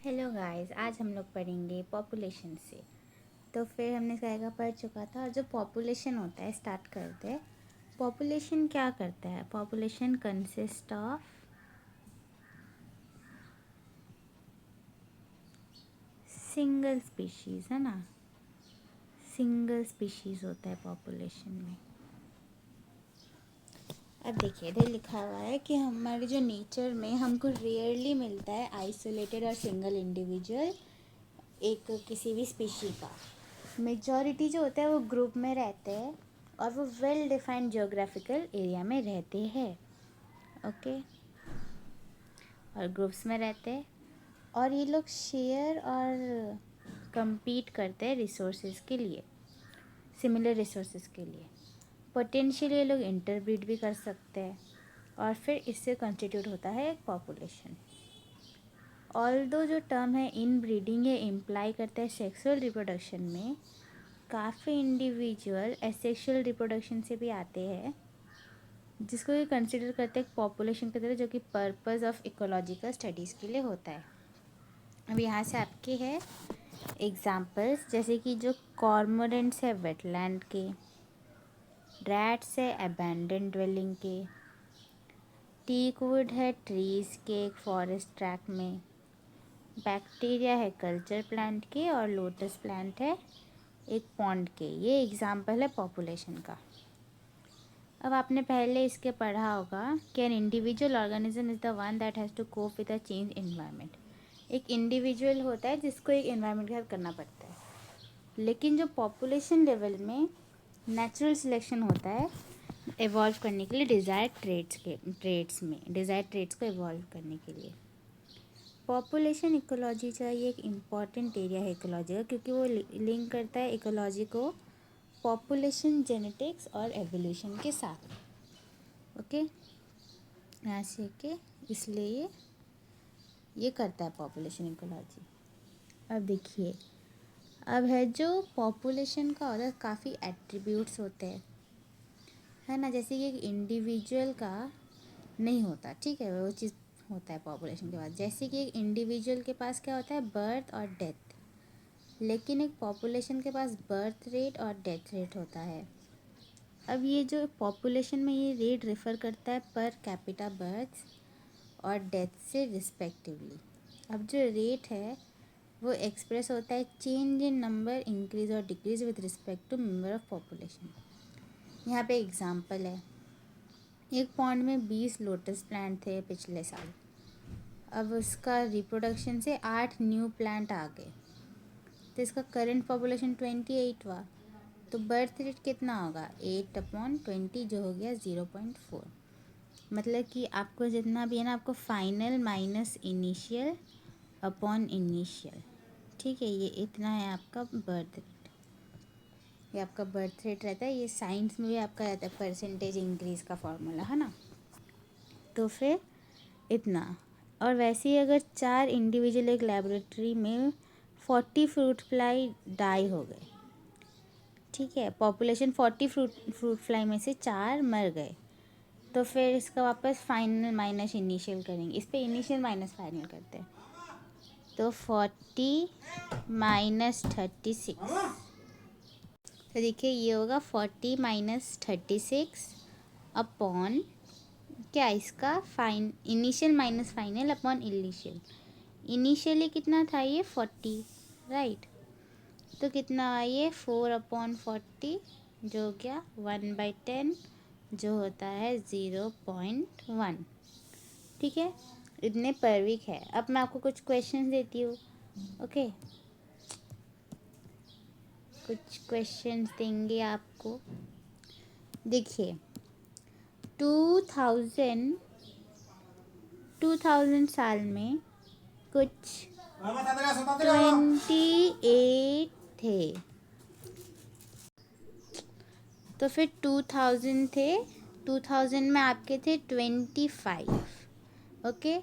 Hello guys, आज हम लोग पढ़ेंगे पॉपुलेशन से। तो फिर हमने इसका आगे पढ़ चुका था। और जो पॉपुलेशन होता है, स्टार्ट करते हैं। पॉपुलेशन क्या करता है? Population consist of single species, है ना। सिंगल स्पीशीज़ होता है पॉपुलेशन में। अब देखिए, इधर लिखा हुआ है कि हमारे जो नेचर में हमको रेयरली मिलता है आइसोलेटेड और सिंगल इंडिविजुअल एक किसी भी स्पीशी का। मेजॉरिटी जो होता है वो ग्रुप में रहते हैं और वो वेल डिफाइंड जियोग्राफिकल एरिया में रहते हैं। ओके, और ग्रुप्स में रहते हैं और ये लोग शेयर और compete करते हैं रिसोर्सेज के लिए, सिमिलर रिसोर्सेज के लिए। पोटेंशियली ये लोग इंटरब्रीड भी कर सकते हैं और फिर इससे कंस्टिट्यूट होता है एक पॉपुलेशन। ऑल्दो जो टर्म है इन ब्रीडिंग, ये इम्प्लाई करता है सेक्सुअल रिप्रोडक्शन में। काफ़ी इंडिविजुअल एसेक्सुअल रिप्रोडक्शन से भी आते हैं, जिसको ये कंसिडर करते हैं पॉपुलेशन की तरह, जो कि पर्पस ऑफ इकोलॉजिकल स्टडीज़ के लिए होता है। अब यहाँ से आपके हैं एग्जांपल्स, जैसे कि जो कॉर्मोरेंट्स है वेटलैंड के, रैट्स है अबैंडन ड्वेलिंग के, टीकवुड है ट्रीज़ के एक फॉरेस्ट ट्रैक में, बैक्टीरिया है कल्चर प्लांट के, और लोटस प्लांट है एक पॉन्ड के। ये एग्जाम्पल है पॉपुलेशन का। अब आपने पहले इसके पढ़ा होगा कि an individual organism is the one that has to cope with a change environment. एक इंडिविजुअल होता है जिसको एक इन्वायरमेंट के साथ करना पड़ता है। लेकिन जो पॉपुलेशन लेवल में नेचुरल सिलेक्शन होता है एवॉल्व करने के लिए डिज़ायर्ड ट्रेट्स को एवॉल्व करने के लिए। पॉपुलेशन इकोलॉजी का ये एक इम्पॉर्टेंट एरिया है इकोलॉजी का, क्योंकि वो लिंक करता है इकोलॉजी को पॉपुलेशन जेनेटिक्स और एवोल्यूशन के साथ। ओके, यहाँ से के इसलिए ये करता है पॉपुलेशन इकोलॉजी। अब देखिए, अब है जो पॉपुलेशन का होता है, काफ़ी एट्रीब्यूट्स होते हैं, है ना। जैसे कि एक इंडिविजुअल का नहीं होता, ठीक है, वो चीज़ होता है पॉपुलेशन के बाद। जैसे कि एक इंडिविजुअल के पास क्या होता है, बर्थ और डेथ, लेकिन एक पॉपुलेशन के पास बर्थ रेट और डेथ रेट होता है। अब ये जो पॉपुलेशन में ये रेट रेफ़र करता है पर कैपिटा बर्थ्स और डेथ से रिस्पेक्टिवली। अब जो रेट है वो एक्सप्रेस होता है चेंज इन नंबर, इंक्रीज और decrease with respect to member of population. यहाँ पे एग्जांपल है, एक पॉन्ड में 20 लोटस प्लांट थे पिछले साल। अब उसका रिप्रोडक्शन से 8 न्यू प्लांट आ गए, तो इसका करंट पॉपुलेशन 28 हुआ। तो बर्थ रेट कितना होगा, 8/20, जो हो गया 0.4। मतलब कि आपको जितना भी है ना, आपको final minus initial upon initial, ठीक है, ये इतना है आपका बर्थ रेट। ये आपका बर्थ रेट रहता है। ये साइंस में भी आपका रहता है परसेंटेज इंक्रीज़ का फॉर्मूला, है ना। तो फिर इतना। और वैसे ही अगर 4 इंडिविजुअल एक लेबोरेटरी में 40 फ्रूट फ्लाई डाई हो गए, ठीक है, पॉपुलेशन 40 फ्रूट फ्लाई में से 4 मर गए, तो फिर इसका वापस फाइनल माइनस इनिशियल करेंगे। इस पे इनिशियल माइनस फाइनल करते हैं, तो 40 माइनस 36। तो देखिए ये होगा 40 माइनस 36 अपॉन क्या, इसका fine initial minus final upon initial. Initially कितना था ये 40, राइट। तो कितना हुआ ये 4/40, जो हो गया 1/10, जो होता है 0.1, ठीक है। इतने पर वीक है। अब मैं आपको कुछ क्वेश्चन देती हूँ, ओके। कुछ क्वेश्चंस देंगे आपको। देखिए, 2000 साल में कुछ 28 थे, तो फिर 2000 थे, 2000 में आपके थे 25, ओके।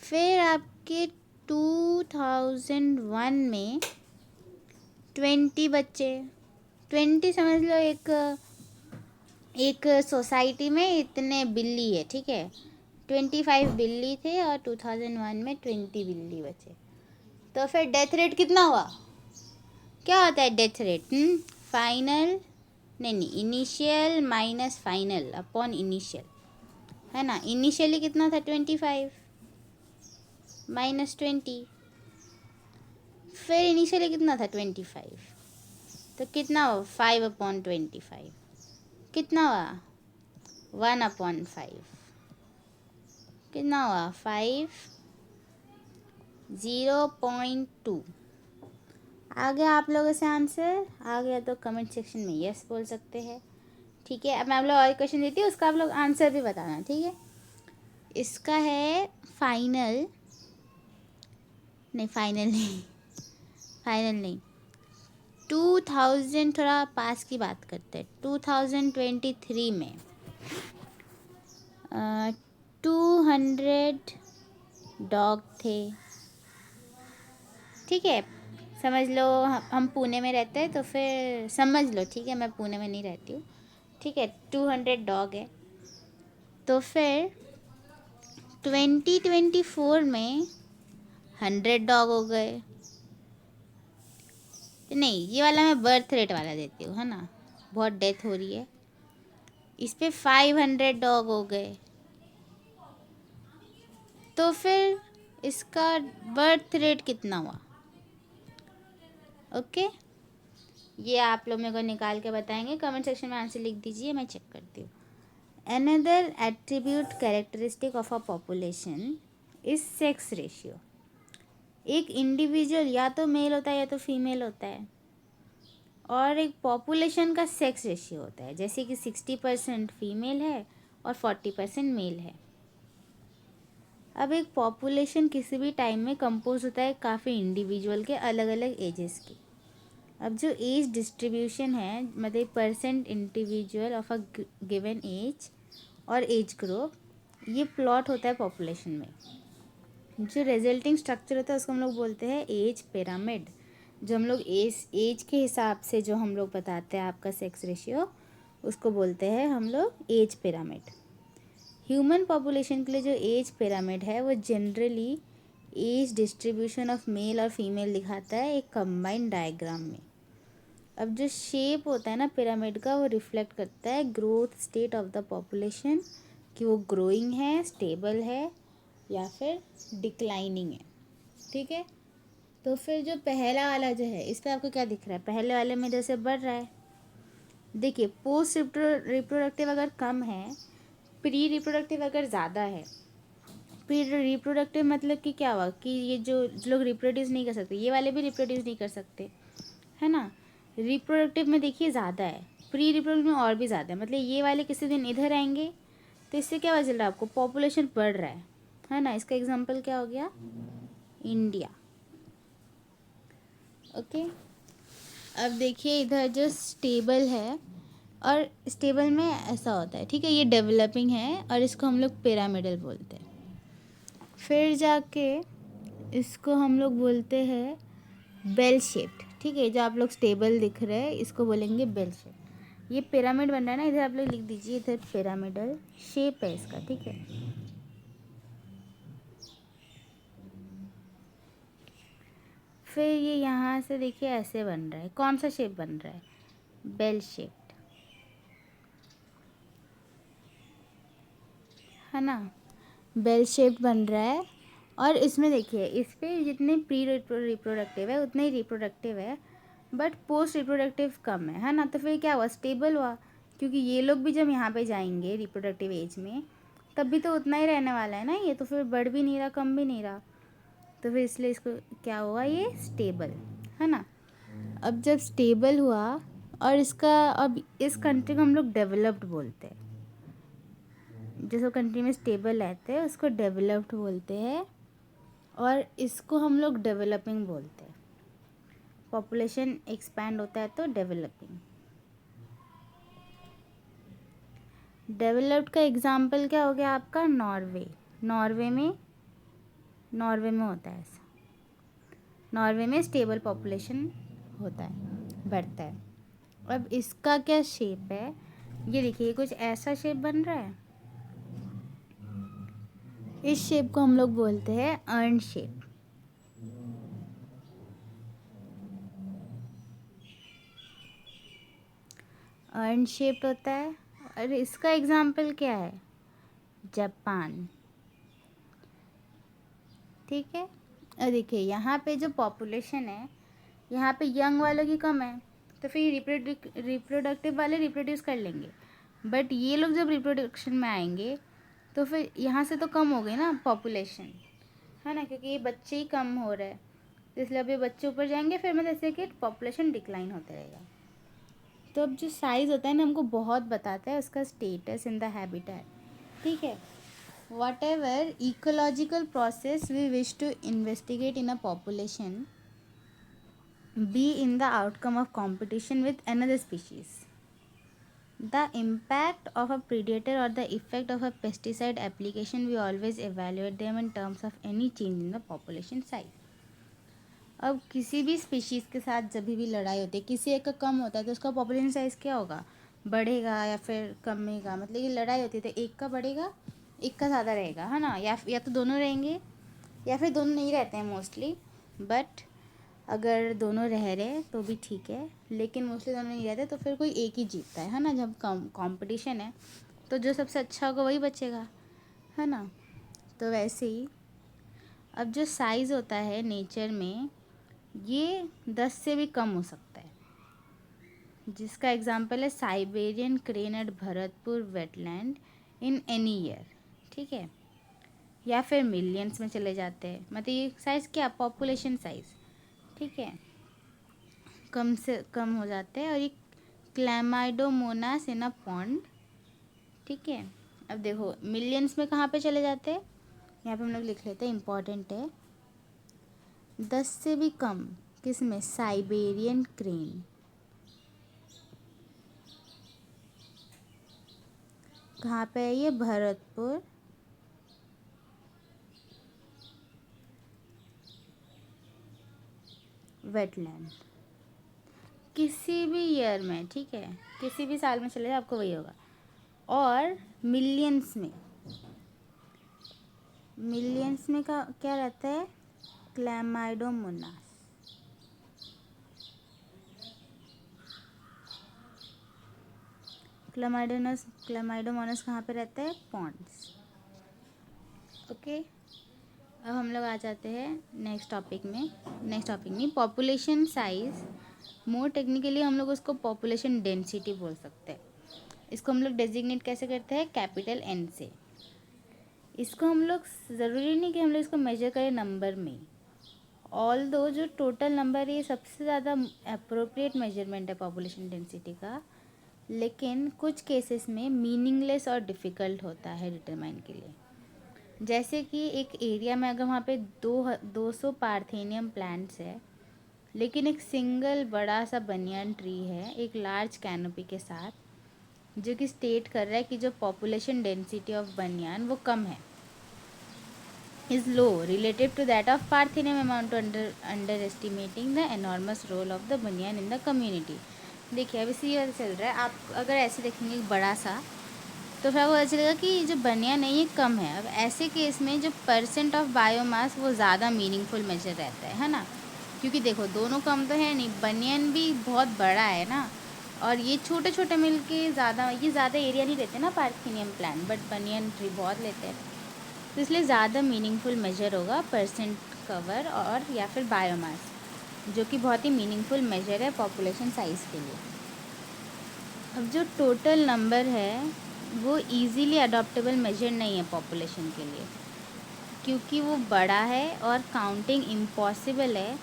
फिर आपके 2001 में 20 बच्चे। 20 समझ लो एक सोसाइटी में इतने बिल्ली है, ठीक है। 25 बिल्ली थे और 2001 में 20 बिल्ली बचे। तो फिर डेथ रेट कितना हुआ? क्या होता है डेथ रेट? फाइनल नहीं, initial minus final upon initial, है ना। इनिशियली कितना था? 25 माइनस 20, फिर इनिशियली कितना था? 25, तो कितना हुआ? 5/25, कितना हुआ? 1/5, कितना हुआ? 5, 0.2। आ गया आप लोगों से आंसर? आ गया तो कमेंट सेक्शन में यस बोल सकते हैं, ठीक है। अब मैं आप लोग और क्वेश्चन देती हूँ, उसका आप लोग आंसर भी बताना, ठीक है। इसका है फाइनल नहीं, फाइनल नहीं, फाइनल नहीं, 2000, थोड़ा पास की बात करते हैं। 2023 में 200 डॉग थे, ठीक है। समझ लो हम पुणे में रहते हैं, तो फिर समझ लो, ठीक है। मैं पुणे में नहीं रहती हूँ, ठीक है। 200 डॉग है, तो फिर 2024 में 100 डॉग हो गए। नहीं, ये वाला मैं बर्थ रेट वाला देती हूँ, है ना, बहुत डेथ हो रही है। इस पे 500 डॉग हो गए, तो फिर इसका बर्थ रेट कितना हुआ? ओके, ये आप लोग मेरे को निकाल के बताएंगे, कमेंट सेक्शन में आंसर लिख दीजिए, मैं चेक करती हूँ। Another attribute characteristic of a population is sex ratio. एक इंडिविजुअल या तो मेल होता है या तो फीमेल होता है, और एक पॉपुलेशन का सेक्स रेशियो होता है, जैसे कि 60% फीमेल है और 40% मेल है। अब एक पॉपुलेशन किसी भी टाइम में कंपोज होता है काफ़ी इंडिविजुअल के अलग अलग एजेस की। अब जो एज डिस्ट्रीब्यूशन है, मतलब percent individual of a given age और एज ग्रुप, ये प्लॉट होता है पॉपुलेशन में। जो रिजल्टिंग स्ट्रक्चर होता है उसको हम लोग बोलते हैं एज पिरामिड। जो हम लोग एज के हिसाब से जो हम लोग बताते हैं आपका सेक्स रेशियो, उसको बोलते हैं हम लोग एज पिरामिड। ह्यूमन पॉपुलेशन के लिए जो एज पिरामिड है वो generally age distribution of male और फीमेल दिखाता है एक कंबाइंड डायग्राम में। अब जो शेप होता है ना पिरामिड का, वो रिफ्लेक्ट करता है growth state of the population, कि वो ग्रोइंग है, स्टेबल है, या फिर डिक्लाइनिंग है, ठीक है। तो फिर जो पहला वाला जो है, इस पर आपको क्या दिख रहा है? पहले वाले में जैसे बढ़ रहा है, देखिए पोस्ट रिप्रोडक्टिव अगर कम है, प्री रिप्रोडक्टिव अगर ज़्यादा है। प्री रिप्रोडक्टिव मतलब कि क्या हुआ कि ये जो लोग रिप्रोड्यूस नहीं कर सकते, ये वाले भी रिप्रोड्यूस नहीं कर सकते, है ना। रिप्रोडक्टिव में देखिए ज़्यादा है, प्री रिप्रोडक्टिव में और भी ज़्यादा है, मतलब ये वाले किसी दिन इधर आएंगे, तो इससे क्या पता चल रहा है आपको? पॉपुलेशन बढ़ रहा है ना। इसका एग्जांपल क्या हो गया? India, okay. अब देखिए इधर जो स्टेबल है, और स्टेबल में ऐसा होता है, ठीक है, ये डेवलपिंग है और इसको हम लोग पिरामिडल बोलते हैं। फिर जाके इसको हम लोग बोलते हैं बेल शेप्ड, ठीक है। जो आप लोग स्टेबल दिख रहे हैं इसको बोलेंगे बेल शेप। ये पिरामिड बन रहा है ना, इधर आप लोग लिख दीजिए, इधर पिरामिडल शेप है इसका, ठीक है। फिर ये यहाँ से देखिए ऐसे बन रहा है, कौन सा शेप बन रहा है? बेल शेप्ड, है ना, बेल शेप्ड बन रहा है। और इसमें देखिए इस पर जितने प्री रिप्रोडक्टिव है उतने ही रिप्रोडक्टिव है, बट पोस्ट रिप्रोडक्टिव कम है ना। तो फिर क्या हुआ? स्टेबल हुआ, क्योंकि ये लोग भी जब यहाँ पे जाएंगे रिप्रोडक्टिव एज में, तब भी तो उतना ही रहने वाला है ना ये, तो फिर बढ़ भी नहीं रहा, कम भी नहीं रहा, तो फिर इसलिए इसको क्या हुआ? ये स्टेबल, है ना। अब जब स्टेबल हुआ, और इसका अब इस कंट्री को हम लोग डेवलप्ड बोलते हैं, जिस कंट्री में स्टेबल रहते हैं उसको डेवलप्ड बोलते हैं, और इसको हम लोग डेवलपिंग बोलते हैं। पॉपुलेशन एक्सपैंड होता है तो डेवलपिंग। डेवलप्ड का एग्जाम्पल क्या हो गया आपका? नॉर्वे। नॉर्वे में होता है ऐसा, नॉर्वे में स्टेबल पॉपुलेशन होता है, बढ़ता है। अब इसका क्या शेप है? ये देखिए कुछ ऐसा शेप बन रहा है, इस शेप को हम लोग बोलते हैं अर्न शेप। अर्न शेप्ड होता है। और इसका एग्जाम्पल क्या है? जापान। ठीक है। और देखिए यहाँ पे जो पॉपुलेशन है, यहाँ पे यंग वालों की कम है, तो फिर रिप्रोडक्टिव वाले रिप्रोड्यूस कर लेंगे। बट ये लोग जब रिप्रोडक्शन में आएंगे तो फिर यहाँ से तो कम हो गई ना पॉपुलेशन, है ना, क्योंकि ये बच्चे ही कम हो रहे हैं, तो इसलिए अब ये बच्चे ऊपर जाएंगे, फिर मतलब ऐसे कि पॉपुलेशन डिक्लाइन होता रहेगा। तो अब जो साइज़ होता है ना, हमको बहुत बताता है उसका स्टेटस इन द हैबिटेट। ठीक है। Whatever ecological process we wish to investigate in a population, be in the outcome of competition with another species, the impact of a predator or the effect of a pesticide application, we always evaluate them in terms of any change in the population size. अब किसी भी species के साथ जब भी लड़ाई होती है, किसी एक का कम होता है तो उसका पॉपुलेशन साइज़ क्या होगा? बढ़ेगा या फिर कमेगा। मतलब कि लड़ाई होती है तो एक का बढ़ेगा, एक का ज़्यादा रहेगा, है ना, या तो दोनों रहेंगे या फिर दोनों नहीं रहते हैं मोस्टली। बट अगर दोनों रह रहे तो भी ठीक है, लेकिन मोस्टली दोनों नहीं रहते तो फिर कोई एक ही जीतता है ना। जब कंपटीशन है तो जो सबसे अच्छा होगा वही बचेगा, है ना। तो वैसे ही अब जो साइज़ होता है नेचर में, ये 10 से भी कम हो सकता है, जिसका एग्जांपल है Siberian crane at Bharatpur wetland in any year. ठीक है। या फिर मिलियंस में चले जाते हैं, मतलब ये साइज़ क्या? Population size. ठीक है, कम से कम हो जाते हैं। और ये क्लैमाइडोमोनास इन अ पॉन्ड। ठीक है। अब देखो मिलियंस में कहाँ पे चले जाते हैं, यहाँ पे हम लोग लिख लेते हैं, इम्पॉर्टेंट है। 10 से भी कम किस में? Siberian crane. कहाँ पे है ये? भरतपुर वेटलैंड। किसी भी ईयर में, ठीक है, किसी भी साल में चले जाए आपको वही होगा। और मिलियंस में का क्या रहता है? क्लैमाइडोमोनास। क्लैमाइडोमोनास कहाँ पे रहता है? पॉन्ड्स। ओके। अब हम लोग आ जाते हैं नेक्स्ट टॉपिक में पॉपुलेशन साइज। मोर टेक्निकली हम लोग उसको पॉपुलेशन डेंसिटी बोल सकते हैं। इसको हम लोग डेजिग्नेट कैसे करते हैं? कैपिटल एन से। इसको हम लोग, ज़रूरी नहीं कि हम लोग इसको मेजर करें नंबर में, ऑल दो जो टोटल नंबर है ये सबसे ज़्यादा अप्रोप्रिएट मेजरमेंट है पॉपुलेशन डेंसिटी का, लेकिन कुछ केसेस में मीनिंगलेस और डिफ़िकल्ट होता है डिटरमाइन के लिए। जैसे कि एक एरिया में अगर वहाँ पे 200 पार्थेनियम प्लांट्स है, लेकिन एक सिंगल बड़ा सा बनियान ट्री है एक लार्ज कैनोपी के साथ, जो कि स्टेट कर रहा है कि जो पॉपुलेशन डेंसिटी ऑफ बनियान वो कम है, is low relative to that of Parthenium, amount to underestimating the enormous role of the banyan in the community। देखिए अब इसी वजह चल रहा है। आप अगर ऐसे देखेंगे बड़ा सा तो फिर आपको पता चलेगा कि जो बनियान है ये कम है। अब ऐसे केस में जो परसेंट ऑफ बायोमास वो ज़्यादा मीनिंगफुल मेजर रहता है ना, क्योंकि देखो दोनों कम तो है नहीं, बनियान भी बहुत बड़ा है ना, और ये छोटे छोटे मिल के ज़्यादा, ये ज़्यादा एरिया नहीं लेते ना parthenium plant, but banyan tree बहुत लेते हैं, तो इसलिए ज़्यादा मीनिंगफुल मेजर होगा परसेंट कवर और या फिर बायोमास, जो कि बहुत ही मीनिंगफुल मेजर है पॉपुलेशन साइज़ के लिए। अब जो टोटल नंबर है वो इजीली अडॉप्टेबल मेजर नहीं है पॉपुलेशन के लिए, क्योंकि वो बड़ा है और काउंटिंग इम्पॉसिबल है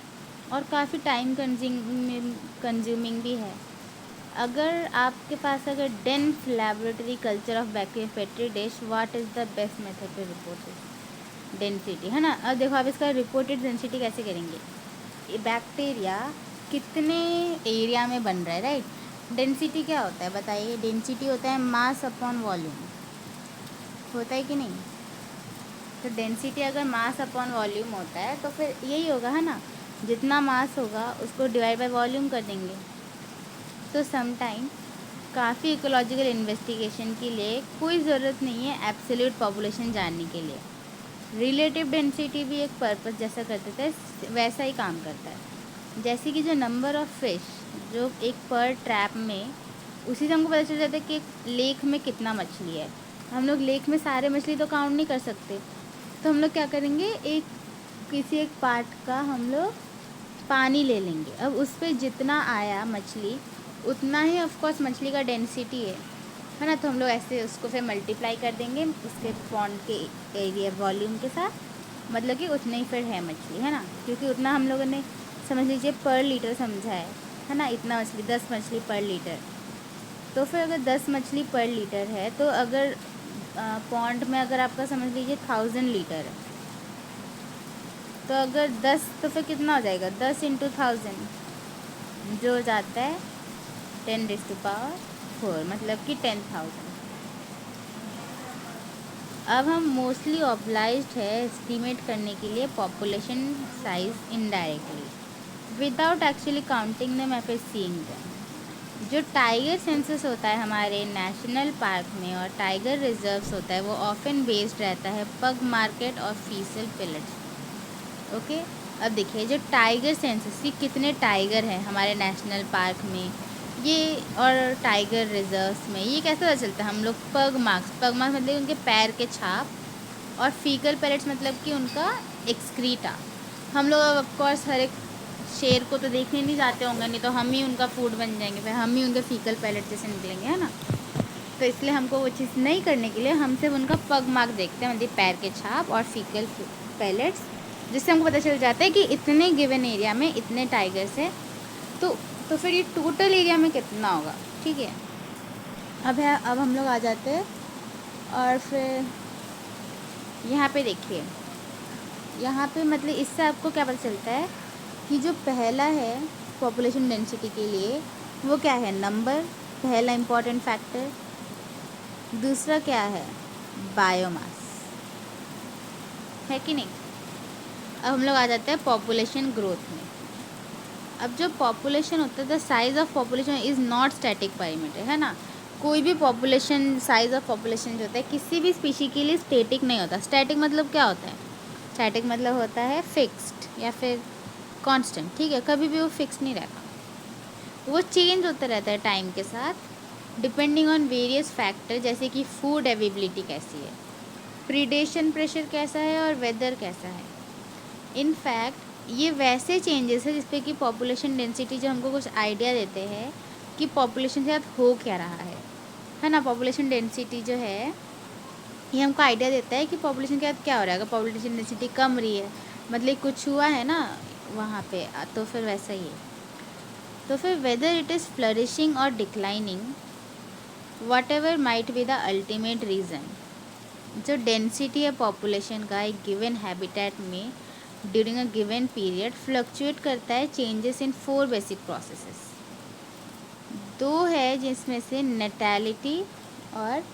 और काफ़ी टाइम कंज्यूमिंग भी है। अगर आपके पास अगर dense laboratory culture of bacteria petri dish, what is the best method to report density, है ना। अब देखो आप इसका रिपोर्टेड डेंसिटी कैसे करेंगे? ये बैक्टीरिया कितने एरिया में बन रहा है, राइट। डेंसिटी क्या होता है बताइए? डेंसिटी होता है मास अपॉन वॉल्यूम, होता है कि नहीं? तो डेंसिटी अगर मास अपॉन वॉल्यूम होता है तो फिर यही होगा, है ना, जितना मास होगा उसको डिवाइड बाय वॉल्यूम कर देंगे। तो समटाइम काफ़ी इकोलॉजिकल इन्वेस्टिगेशन के लिए कोई ज़रूरत नहीं है एब्सोल्यूट पॉपुलेशन जानने के लिए। रिलेटिव डेंसिटी भी एक पर्पस जैसा कर देता है, वैसा ही काम करता है। जैसे कि जो नंबर ऑफ़ फिश जो एक पर ट्रैप में उसी से हमको पता चल जाता है कि लेक में कितना मछली है। हम लोग लेक में सारे मछली तो काउंट नहीं कर सकते, तो हम लोग क्या करेंगे, एक किसी एक पार्ट का हम लोग पानी ले लेंगे। अब उस पर जितना आया मछली उतना ही ऑफकोर्स मछली का डेंसिटी है ना। तो हम लोग ऐसे उसको फिर मल्टीप्लाई कर देंगे उसके पॉन्ड के एरिया वॉल्यूम के साथ, मतलब कि उतने ही फिर है मछली, है ना। क्योंकि उतना हम लोगों ने समझ लीजिए पर लीटर समझा है ना। इतना मछली 10 मछली पर लीटर, तो फिर अगर 10 मछली पर लीटर है तो अगर पॉन्ड में अगर आपका समझ लीजिए 1000 लीटर है, तो अगर 10 तो फिर कितना हो जाएगा, 10 इंटू 1000 जो हो जाता है 10⁴, मतलब कि 10,000। अब हम मोस्टली ऑब्लाइज्ड है एस्टिमेट करने के लिए population size indirectly without actually counting them या फिर सीइंग देम। जो टाइगर सेंसस होता है हमारे नेशनल पार्क में और टाइगर रिजर्व्स होता है, वो ऑफन बेस्ड रहता है पग मार्केट और फीसल पिलेट्स। ओके, अब देखिए जो टाइगर सेंसस की कितने टाइगर हैं हमारे नेशनल पार्क में ये और टाइगर रिजर्व्स में, ये कैसे पता चलता है। हम लोग पग मार्क्स मतलब उनके पैर के छाप, और फीकल पैलेट्स मतलब कि उनका एक्सक्रीटा। हम लोग ऑफकोर्स हर एक शेर को तो देखने नहीं जाते होंगे, नहीं तो हम ही उनका फूड बन जाएंगे, फिर हम ही उनके फीकल पैलेट जैसे निकलेंगे, है ना। तो इसलिए हमको वो चीज़ नहीं करने के लिए हम सिर्फ उनका पग मार्क देखते हैं, मतलब पैर के छाप और फीकल पैलेट्स, जिससे हमको पता चल जाता है कि इतने गिवन एरिया में इतने टाइगर्स हैं। तो फिर ये टोटल एरिया में कितना होगा, ठीक है। अब हम लोग आ जाते हैं और फिर यहाँ पे देखिए, यहाँ पे मतलब इससे आपको क्या पता चलता है कि जो पहला है पॉपुलेशन डेंसिटी के लिए वो क्या है, नंबर, पहला इम्पॉर्टेंट फैक्टर। दूसरा क्या है, बायोमास, है कि नहीं। अब हम लोग आ जाते हैं पॉपुलेशन ग्रोथ में। अब जो पॉपुलेशन होता है, the size of population is not static parameter, है ना। कोई भी पॉपुलेशन, साइज ऑफ पॉपुलेशन जो होता है किसी भी स्पीशी के लिए स्टैटिक नहीं होता। स्टैटिक मतलब क्या होता है, स्टैटिक मतलब होता है फिक्स्ड या फिर कांस्टेंट, ठीक है। कभी भी वो फिक्स नहीं रहता, वो चेंज होता रहता है टाइम के साथ डिपेंडिंग ऑन वेरियस फैक्टर, जैसे कि फूड अवेलेबिलिटी कैसी है, प्रीडेशन प्रेशर कैसा है और वेदर कैसा है। इनफैक्ट ये वैसे चेंजेस है जिसपे कि पॉपुलेशन डेंसिटी जो हमको कुछ आइडिया देते हैं कि पॉपुलेशन के साथ हो क्या रहा है ना। पॉपुलेशन डेंसिटी जो है ये हमको आइडिया देता है कि पॉपुलेशन के साथ क्या हो रहा है। अगर पॉपुलेशन डेंसिटी कम रही है मतलब कुछ हुआ है ना वहाँ पे, तो फिर वैसा ही है। तो फिर वेदर इट इज़ फ्लरिशिंग और declining, what ever might be the ultimate reason, जो डेंसिटी है पॉपुलेशन का एक गिवन हैबिटेट में during a given period fluctuate करता है चेंजेस इन 4 बेसिक प्रोसेसेस। 2 है जिसमें से नेटैलिटी और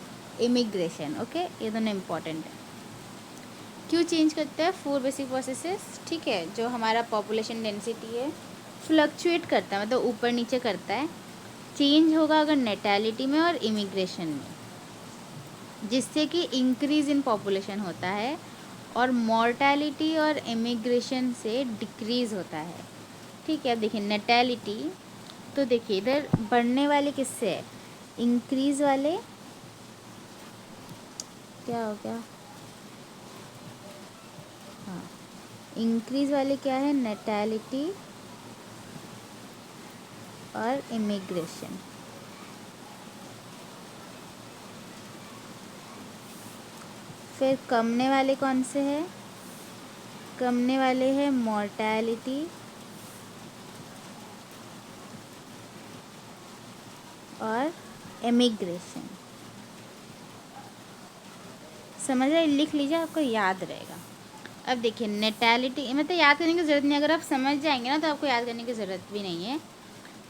इमिग्रेशन, ओके, ये दोनों इम्पॉर्टेंट है। क्यों चेंज करता है 4 बेसिक प्रोसेसेस, ठीक है। जो हमारा पॉपुलेशन डेंसिटी है फ्लक्चुएट करता है, मतलब ऊपर नीचे करता है, चेंज होगा अगर नेटैलिटी में और इमिग्रेशन में, जिससे कि इंक्रीज़ इन पॉपुलेशन होता है, और मॉर्टैलिटी और इमिग्रेशन से डिक्रीज़ होता है, ठीक है। अब देखिए नेटैलिटी, तो देखिए इधर बढ़ने वाले किससे है, इंक्रीज़ वाले, क्या हो गया, हाँ, इंक्रीज़ वाले क्या है, नेटैलिटी और इमिग्रेशन। फिर कमने वाले कौन से हैं, कमने वाले हैं मॉर्टैलिटी और इमिग्रेशन। समझ रहे, लिख लीजिए, आपको याद रहेगा। अब देखिए नेटैलिटी मतलब याद करने की ज़रूरत नहीं, अगर आप समझ जाएंगे ना तो आपको याद करने की ज़रूरत भी नहीं है।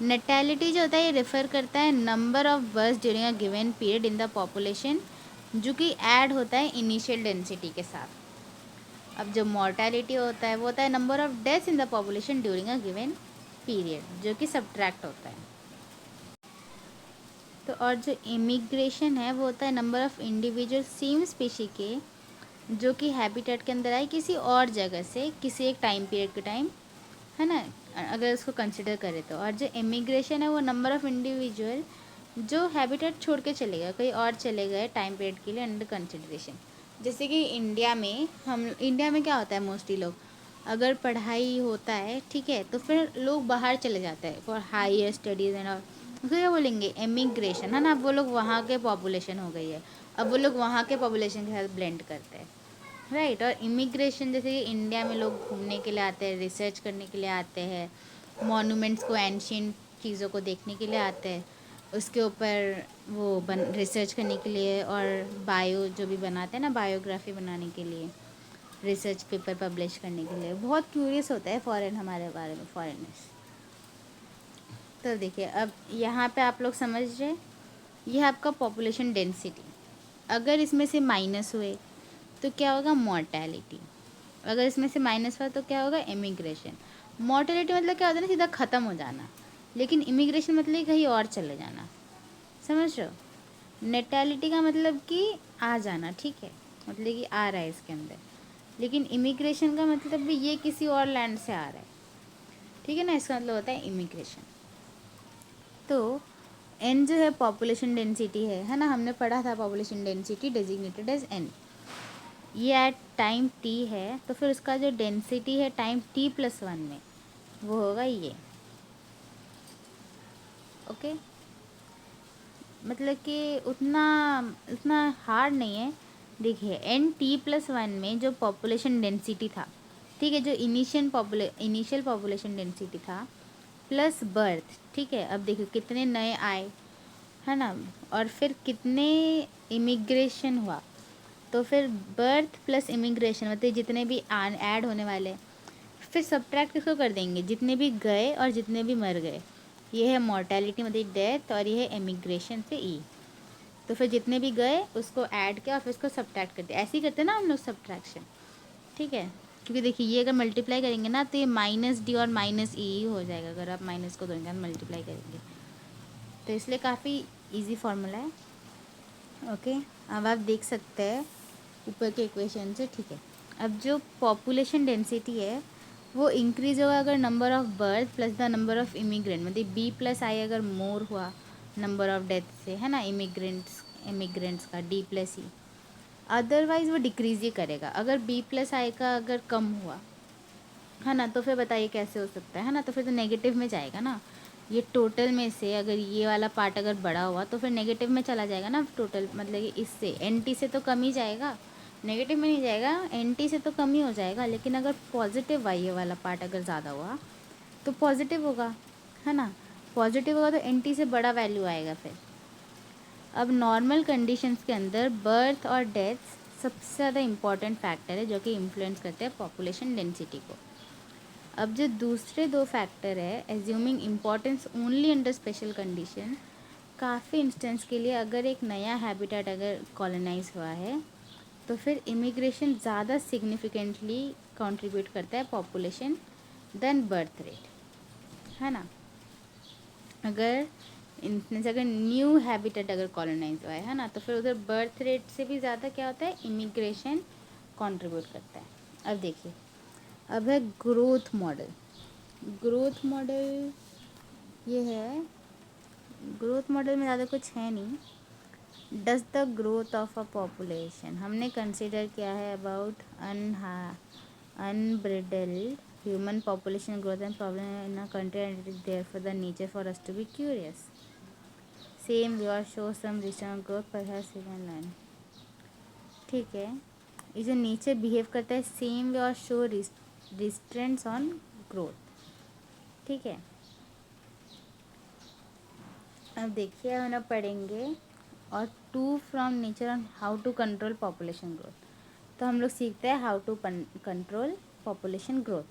नेटैलिटी जो होता है ये रेफ़र करता है number of birth during a given period in the population, जो कि ऐड होता है इनिशियल डेंसिटी के साथ। अब जो मॉर्टैलिटी होता है वो होता है number of deaths in the population during a given period, जो कि सब्ट्रैक्ट होता है। तो और जो इमिग्रेशन है वो होता है number of individual same species के जो कि हैबिटेट के अंदर आए किसी और जगह से किसी एक टाइम पीरियड के टाइम, है ना, अगर उसको कंसिडर करें तो। और जो इमिग्रेशन है वो नंबर ऑफ़ इंडिविजुअल जो हैबिटेट छोड़ के चले गए, कहीं और चले गए टाइम पीरियड के लिए अंडर कंसिडरेशन। जैसे कि इंडिया में क्या होता है, मोस्टली लोग अगर पढ़ाई होता है, ठीक है, तो फिर लोग बाहर चले जाते हैं for higher studies and all. उसको क्या बोलेंगे, एमिग्रेशन, है ना। अब वो लोग वहाँ के पॉपुलेशन हो गई है, अब वो लोग वहाँ के पॉपुलेशन के साथ ब्लेंड करते हैं, राइट। और इमिग्रेशन जैसे कि इंडिया में लोग घूमने के लिए आते हैं, रिसर्च करने के लिए आते हैं, मॉन्यूमेंट्स को, एंशियंट चीज़ों को देखने के लिए आते हैं, उसके ऊपर वो रिसर्च करने के लिए, और बायो जो भी बनाते हैं ना, बायोग्राफी बनाने के लिए, रिसर्च पेपर पब्लिश करने के लिए बहुत क्यूरियस होता है फॉरेन हमारे बारे में, फॉरेनर्स। तो देखिए अब यहाँ पे आप लोग समझ रहे, ये है आपका पॉपुलेशन डेंसिटी। अगर इसमें से माइनस हुए तो क्या होगा, मॉर्टेलिटी। अगर इसमें से माइनस हुआ तो क्या होगा, इमिग्रेशन। मॉर्टेलिटी मतलब क्या होता है ना, सीधा ख़त्म हो जाना, लेकिन इमिग्रेशन मतलब कहीं और चले जाना, समझ रहे हो। नेटैलिटी का मतलब कि आ जाना, ठीक है, मतलब कि आ रहा है इसके अंदर, लेकिन इमिग्रेशन का मतलब भी ये किसी और लैंड से आ रहा है, ठीक है ना, इसका मतलब होता है इमिग्रेशन। तो एन जो है पॉपुलेशन डेंसिटी है ना, हमने पढ़ा था population density designated as N. ये एट टाइम टी है, तो फिर उसका जो डेंसिटी है टाइम t+1 में, वो होगा ये, ओके। मतलब कि उतना उतना हार्ड नहीं है। देखिए n t+1 में जो पॉपुलेशन डेंसिटी था, ठीक है, जो इनिशियल पॉपुलेशन डेंसिटी था प्लस बर्थ, ठीक है। अब देखिए कितने नए आए, है ना, और फिर कितने इमिग्रेशन हुआ, तो फिर बर्थ प्लस इमिग्रेशन मतलब जितने भी ऐड होने वाले, फिर सब्ट्रैक्ट किसको कर देंगे, जितने भी गए और जितने भी मर गए। ये है मॉर्टेलिटी मतलब डेथ, और ये है इमिग्रेशन से ई। तो फिर जितने भी गए उसको ऐड किया और फिर उसको सब्ट्रैक्ट कर दिया, ऐसे ही करते हैं ना हम लोग सब्ट्रैक्शन, ठीक है। क्योंकि देखिए ये अगर मल्टीप्लाई करेंगे ना तो ये -d और -e हो जाएगा, अगर आप माइनस को दोनों मल्टीप्लाई करेंगे, तो इसलिए काफ़ी इजी फार्मूला है, ओके। अब आप देख सकते हैं ऊपर के इक्वेशन से, ठीक है। अब जो पॉपुलेशन डेंसिटी है वो इंक्रीज होगा अगर number of birth plus the number of immigrant, मतलब b+i अगर मोर हुआ नंबर ऑफ़ डेथ से, है ना, इमिग्रेंट्स का d+e। अदरवाइज़ वो डिक्रीज़ ही करेगा। अगर b+i का अगर कम हुआ, है ना, तो फिर बताइए कैसे हो सकता है ना, तो फिर तो नेगेटिव में जाएगा ना। ये टोटल में से अगर ये वाला पार्ट अगर बड़ा हुआ तो फिर नेगेटिव में चला जाएगा ना टोटल, मतलब कि इससे एन से तो कम ही जाएगा, नेगेटिव में नहीं जाएगा, एन से तो कम ही हो जाएगा। लेकिन अगर पॉजिटिव वाई वाला पार्ट अगर ज़्यादा हुआ तो पॉजिटिव होगा, है ना, पॉजिटिव होगा तो एन से बड़ा वैल्यू आएगा फिर। अब नॉर्मल कंडीशंस के अंदर बर्थ और डेथ सबसे ज़्यादा इम्पॉर्टेंट फैक्टर है जो कि इन्फ्लुएंस करते हैं पॉपुलेशन डेंसिटी को। अब जो दूसरे दो फैक्टर है, assuming importance only under special condition, काफ़ी इंस्टेंस के लिए अगर एक नया हैबिटेट अगर कॉलोनाइज हुआ है तो फिर इमिग्रेशन ज़्यादा सिग्निफिकेंटली कंट्रीब्यूट करता है पॉपुलेशन देन बर्थ रेट, है ना। अगर इंस्टेंस अगर न्यू हैबिटेट अगर कॉलोनाइज हुआ है ना, तो फिर उधर बर्थ रेट से भी ज़्यादा क्या होता है, इमिग्रेशन कंट्रीब्यूट करता है। अब देखिए, अब है ग्रोथ मॉडल। ग्रोथ मॉडल ये है, ग्रोथ मॉडल में ज़्यादा कुछ है नहीं। Does the growth of a population, हमने कंसिडर किया है about unbridled human population growth and problem in a country and it is there for the nature for us to be curious. Same we are show some restraint growth perhaps we can learn, ठीक है। ये जो नीचे behave करता है, same way और show restraints on growth, ठीक है। अब देखिए हम लोग पढ़ेंगे और to from nature on how to control population growth. तो हम लोग सीखते हैं how to control population growth.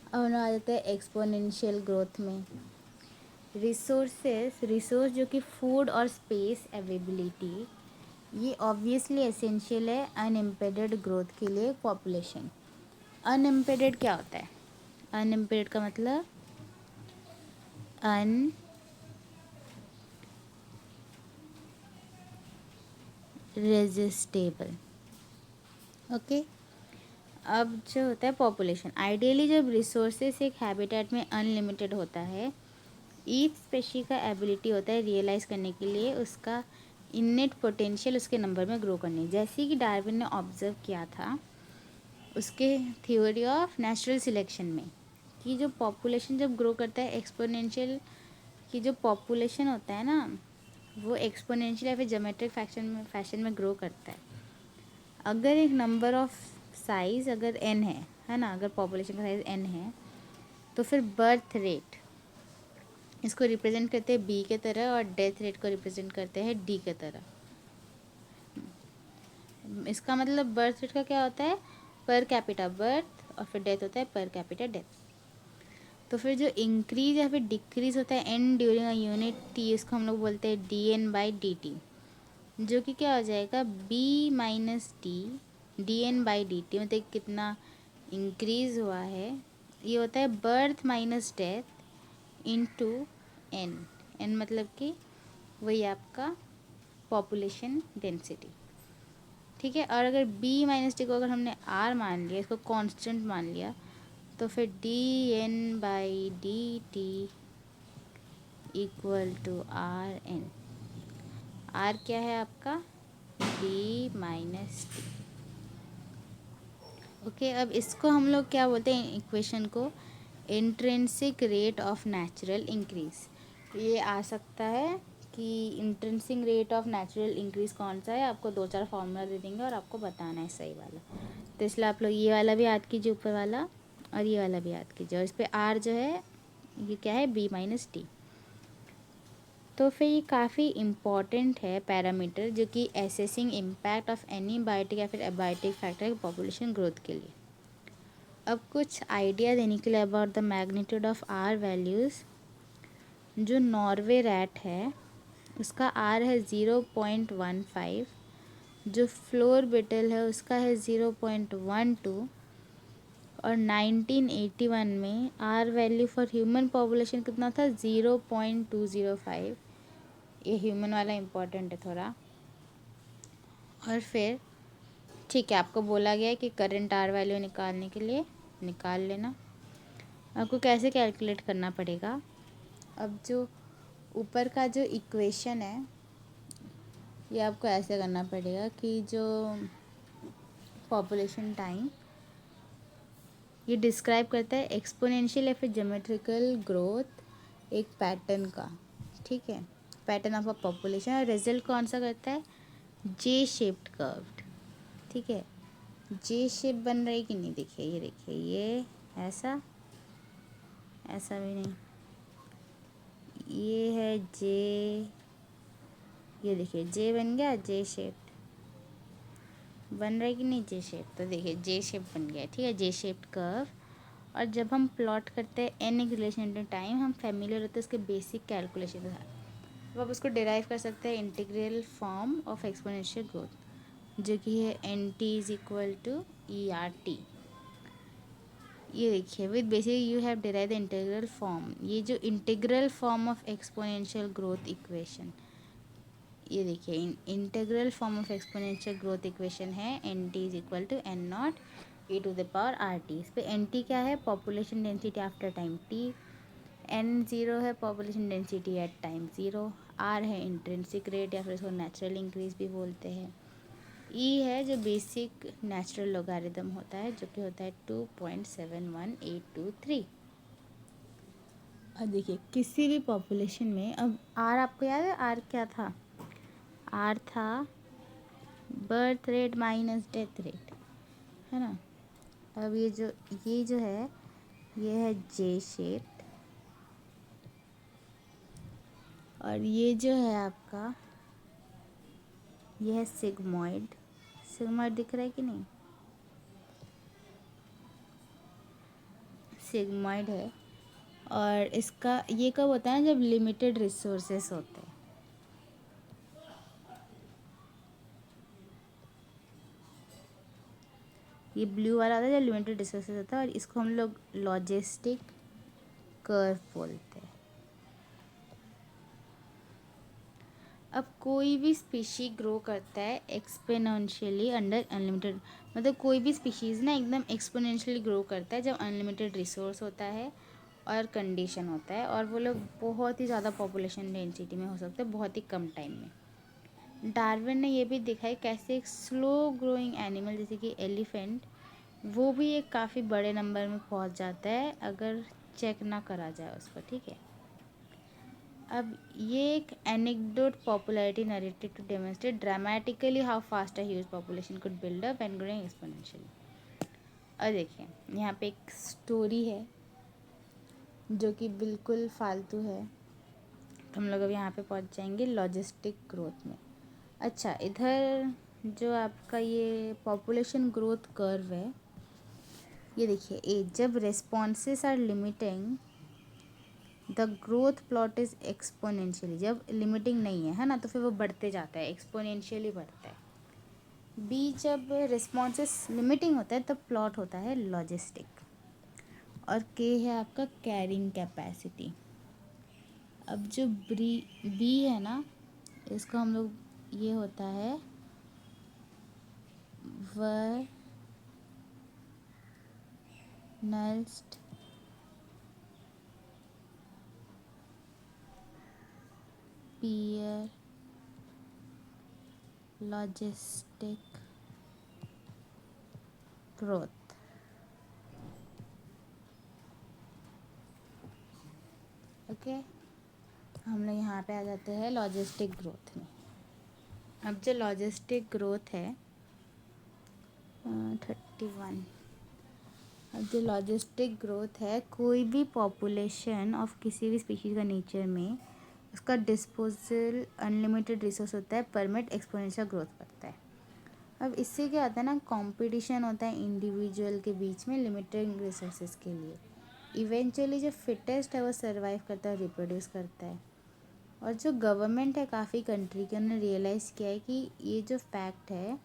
अब हम लोग आ जाते हैं एक्सपोनेंशियल ग्रोथ में। रिसोर्स जो कि फूड और स्पेस अवेलेबिलिटी, ये ऑब्वियसली एसेंशियल है अनइम्पेडेड ग्रोथ के लिए पॉपुलेशन। अनइम्पेडेड क्या होता है, अनइम्पेडेड का मतलब अनरेजिस्टेबल, ओके। अब जो होता है पॉपुलेशन, आइडियली जब रिसोर्सेस एक हैबिटेट में अनलिमिटेड होता है ईच स्पेशी का एबिलिटी होता है रियलाइज़ करने के लिए उसका इनेट पोटेंशियल उसके नंबर में ग्रो करने, जैसे कि डार्विन ने ऑब्जर्व किया था उसके थ्योरी ऑफ नेचुरल सिलेक्शन में कि जो पॉपुलेशन जब ग्रो करता है एक्सपोनेंशियल की जो पॉपुलेशन होता है ना वो एक्सपोनेंशियल या फिर ज्योमेट्रिक फैशन में ग्रो करता है। अगर एक नंबर ऑफ साइज अगर n है ना, अगर पॉपुलेशन का साइज n है तो फिर बर्थ रेट इसको रिप्रेजेंट करते हैं b के तरह और डेथ रेट को रिप्रेजेंट करते हैं d के तरह। इसका मतलब बर्थ रेट का क्या होता है, पर कैपिटा बर्थ, और फिर डेथ होता है पर कैपिटा डेथ। तो फिर जो इंक्रीज या फिर डिक्रीज होता है N during a unit T, इसको हम लोग बोलते हैं D N by D T, जो कि क्या हो जाएगा B minus T D N by D T, मतलब कितना इंक्रीज हुआ है। ये होता है birth minus death into N, N मतलब कि वही आपका पॉपुलेशन डेंसिटी, ठीक है। और अगर b माइनस टी को अगर हमने r मान लिया, इसको कांस्टेंट मान लिया, तो फिर D N by D T equal to R N. R क्या है आपका b माइनस टी। ओके, अब इसको हम लोग क्या बोलते हैं इक्वेशन को, intrinsic rate of natural increase. ये आ सकता है कि intrinsic rate of natural increase कौन सा है, आपको 2-4 फार्मूला दे देंगे और आपको बताना है सही वाला। तो इसलिए आप लोग ये वाला भी याद कीजिए ऊपर वाला, और ये वाला भी याद कीजिए, और इस पर आर जो है ये क्या है b माइनस टी। तो फिर ये काफ़ी इम्पॉर्टेंट है पैरामीटर जो कि assessing impact of any biotic या फिर एबायोटिक फैक्टर पॉपुलेशन ग्रोथ के लिए। अब कुछ आइडिया देने के लिए about the magnitude of R values. जो नॉर्वे रैट है उसका आर है 0.15, जो फ्लोर बिटल है उसका है 0.12, और 1981 में R value for human population कितना था 0.205। ये ह्यूमन वाला इम्पोर्टेंट है थोड़ा। और फिर ठीक है, आपको बोला गया है कि करंट आर वैल्यू निकालने के लिए निकाल लेना। आपको कैसे कैलकुलेट करना पड़ेगा, अब जो ऊपर का जो इक्वेशन है ये आपको ऐसे करना पड़ेगा कि जो पॉपुलेशन टाइम ये डिस्क्राइब करता है एक्सपोनेंशियल या फिर ज्योमेट्रिकल ग्रोथ एक पैटर्न का, ठीक है, पैटर्न ऑफ अ पॉपुलेशन। और रिजल्ट कौन सा करता है जे शेप्ड कर्व्ड, ठीक है। जे शेप बन रही कि नहीं, देखिए ये ऐसा, ऐसा भी नहीं, ये है जे, ये देखिए जे बन गया, जे शेप बन रहा है कि नहीं जे शेप, तो देखिए जे शेप बन गया, ठीक है, जे शेप्ड कर्व। और जब हम प्लॉट करते हैं एन एक रिलेशन टू टाइम, हम फैमिलियर होते हैं उसके बेसिक कैलकुलेशन के साथ, तो आप उसको डिराइव कर सकते हैं integral form of exponential growth, जो कि है N T is equal to E R T. ये देखिए with basic you have derive the integral form, ये जो integral form of exponential growth equation, ये देखिए integral form of exponential growth equation है N T is equal to N naught A to the power R T. इस पर N T क्या है population density after time T, N zero है population density at time zero, R है intrinsic rate या फिर इसको नेचुरल इंक्रीज भी बोलते हैं, ई है जो बेसिक नेचुरल लोगारिदम होता है जो कि होता है 2.71823। और देखिए किसी भी पॉपुलेशन में, अब आर आपको याद है आर क्या था, आर था birth rate minus death rate, है ना। अब ये जो है ये है जे शेप्ड, और ये जो है आपका ये है सिग्मॉइड। सिग्मॉइड दिख रहा है कि नहीं, सिग्मॉइड है। और इसका ये कब होता है जब लिमिटेड रिसोर्सेस होते हैं, ये ब्लू वाला होता है जब लिमिटेड रिसोर्सेज होता है, और इसको हम लोग लॉजिस्टिक कर्व बोलते हैं। अब कोई भी स्पीशी ग्रो करता है एक्सपोनेंशियली अंडर अनलिमिटेड, मतलब कोई भी स्पीशीज़ ना एकदम एक्सपोनेंशियली ग्रो करता है जब अनलिमिटेड रिसोर्स होता है और कंडीशन होता है, और वो लोग बहुत ही ज़्यादा पॉपुलेशन डेंसिटी में हो सकते हैं बहुत ही कम टाइम में। डार्विन ने ये भी दिखाई कैसे एक स्लो ग्रोइंग एनिमल जैसे कि एलिफेंट, वो भी एक काफ़ी बड़े नंबर में पहुंच जाता है अगर चेक ना करा जाए उसको, ठीक है। अब ये एक anecdote popularity narrated to demonstrate dramatically how fast a huge population could build up and growing exponentially. और देखिए यहाँ पे एक स्टोरी है जो कि बिल्कुल फालतू है। तो हम लोग अब यहाँ पे पहुँच जाएंगे लॉजिस्टिक ग्रोथ में। अच्छा, इधर जो आपका ये पॉपुलेशन ग्रोथ कर्व है, ये देखिए, जब responses are limiting the growth plot is exponentially, जब लिमिटिंग नहीं है ना, तो फिर वो बढ़ते जाता है, एक्सपोनेंशियली बढ़ता है। बी, जब रिस्पॉन्सेस लिमिटिंग होता है तब प्लॉट होता है लॉजिस्टिक। और के है आपका कैरिंग कैपेसिटी। अब जो बी है ना, इसको हम लोग, ये होता है वर्नस्ट पीयर लॉजिस्टिक ग्रोथ। ओके, हम लोग यहाँ पे आ जाते हैं लॉजिस्टिक ग्रोथ में। अब जो लॉजिस्टिक ग्रोथ है 31, अब जो लॉजिस्टिक ग्रोथ है, कोई भी पॉपुलेशन ऑफ किसी भी स्पीशीज़ का नेचर में उसका डिस्पोजल अनलिमिटेड रिसोर्स होता है, परमिट एक्सपोनेंशियल ग्रोथ करता है। अब इससे क्या होता है ना, कंपटीशन होता है इंडिविजुअल के बीच में लिमिटेड रिसोर्सेज के लिए। इवेंचुअली जो फिटेस्ट है वो सर्वाइव करता है, रिप्रोड्यूस करता है। और जो गवर्नमेंट है काफ़ी कंट्री के, उन्होंने रियलाइज़ किया है कि ये जो फैक्ट है,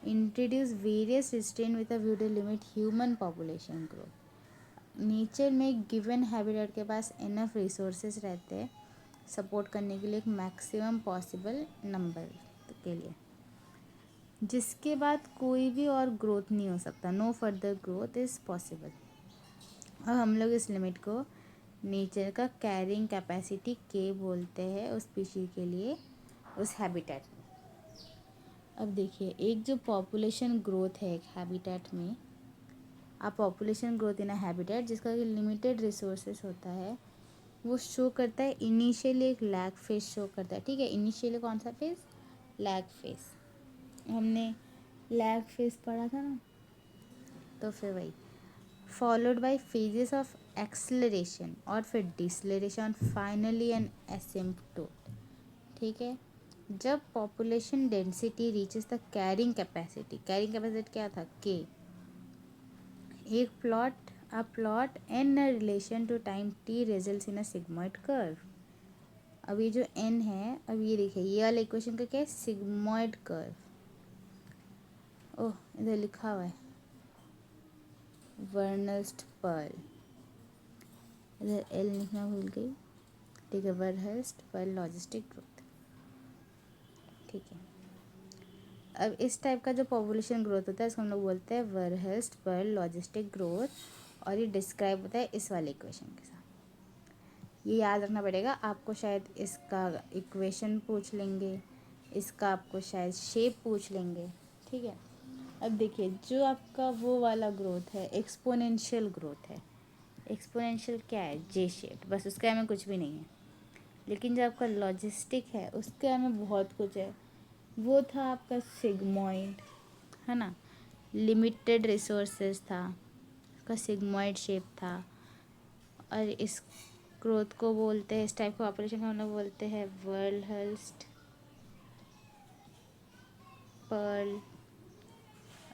introduce various restraint with a view to limit human population growth. Nature में गिवन हैबिटेट के पास इनफ रिसोर्सेज रहते हैं सपोर्ट करने के लिए एक मैक्सिमम पॉसिबल नंबर के लिए, जिसके बाद कोई भी और ग्रोथ नहीं हो सकता, no further growth is possible. और हम लोग इस लिमिट को नेचर का कैरिंग कैपेसिटी के बोलते हैं उस स्पीशीज के लिए, उस हैबिटेट में। अब देखिए, एक जो पॉपुलेशन ग्रोथ है एक हैबिटेट में, आप population growth in a habitat जिसका कि लिमिटेड रिसोर्सेज होता है, वो शो करता है इनिशियली एक लैग फेज शो करता है, ठीक है। इनिशियली कौन सा फेज? Lag phase. हमने लैग फेज पढ़ा था ना, तो फिर वही followed by phases of acceleration और फिर डिसलेरेशन, फाइनली एन एसिम्पटोट, ठीक है। जब population density reaches the carrying capacity क्या था? के। एक plot N relation to time T results in a sigmoid curve. अब ये जो एन है, अब ये देखिए, ये वाला इक्वेशन का क्या है? Sigmoid curve. ओह, इधर लिखा हुआ है वर्नस्ट पर्ल, इधर एल लिखना भूल गई, ठीक है। वर्नस्ट पर्ल लॉजिस्टिक ग्रोथ, ठीक है। अब इस टाइप का जो पॉपुलेशन ग्रोथ होता है इसको हम लोग बोलते हैं वर्नस्ट पर्ल लॉजिस्टिक ग्रोथ, और ये डिस्क्राइब होता है इस वाले इक्वेशन के साथ। ये याद रखना पड़ेगा आपको, शायद इसका इक्वेशन पूछ लेंगे, इसका आपको शायद शेप पूछ लेंगे, ठीक है। अब देखिए, जो आपका वो वाला ग्रोथ है एक्सपोनेंशियल ग्रोथ है। एक्सपोनेंशियल क्या है? जे शेप, बस उसके में कुछ भी नहीं है। लेकिन जो आपका लॉजिस्टिक है उसके में बहुत कुछ है। वो था आपका सिग्मॉइड, है ना, लिमिटेड रिसोर्सेज था, उसका सिग्मॉइड शेप था। और इस ग्रोथ को बोलते हैं, इस टाइप का ऑपरेशन को हम लोग बोलते हैं वर्नस्ट पर्ल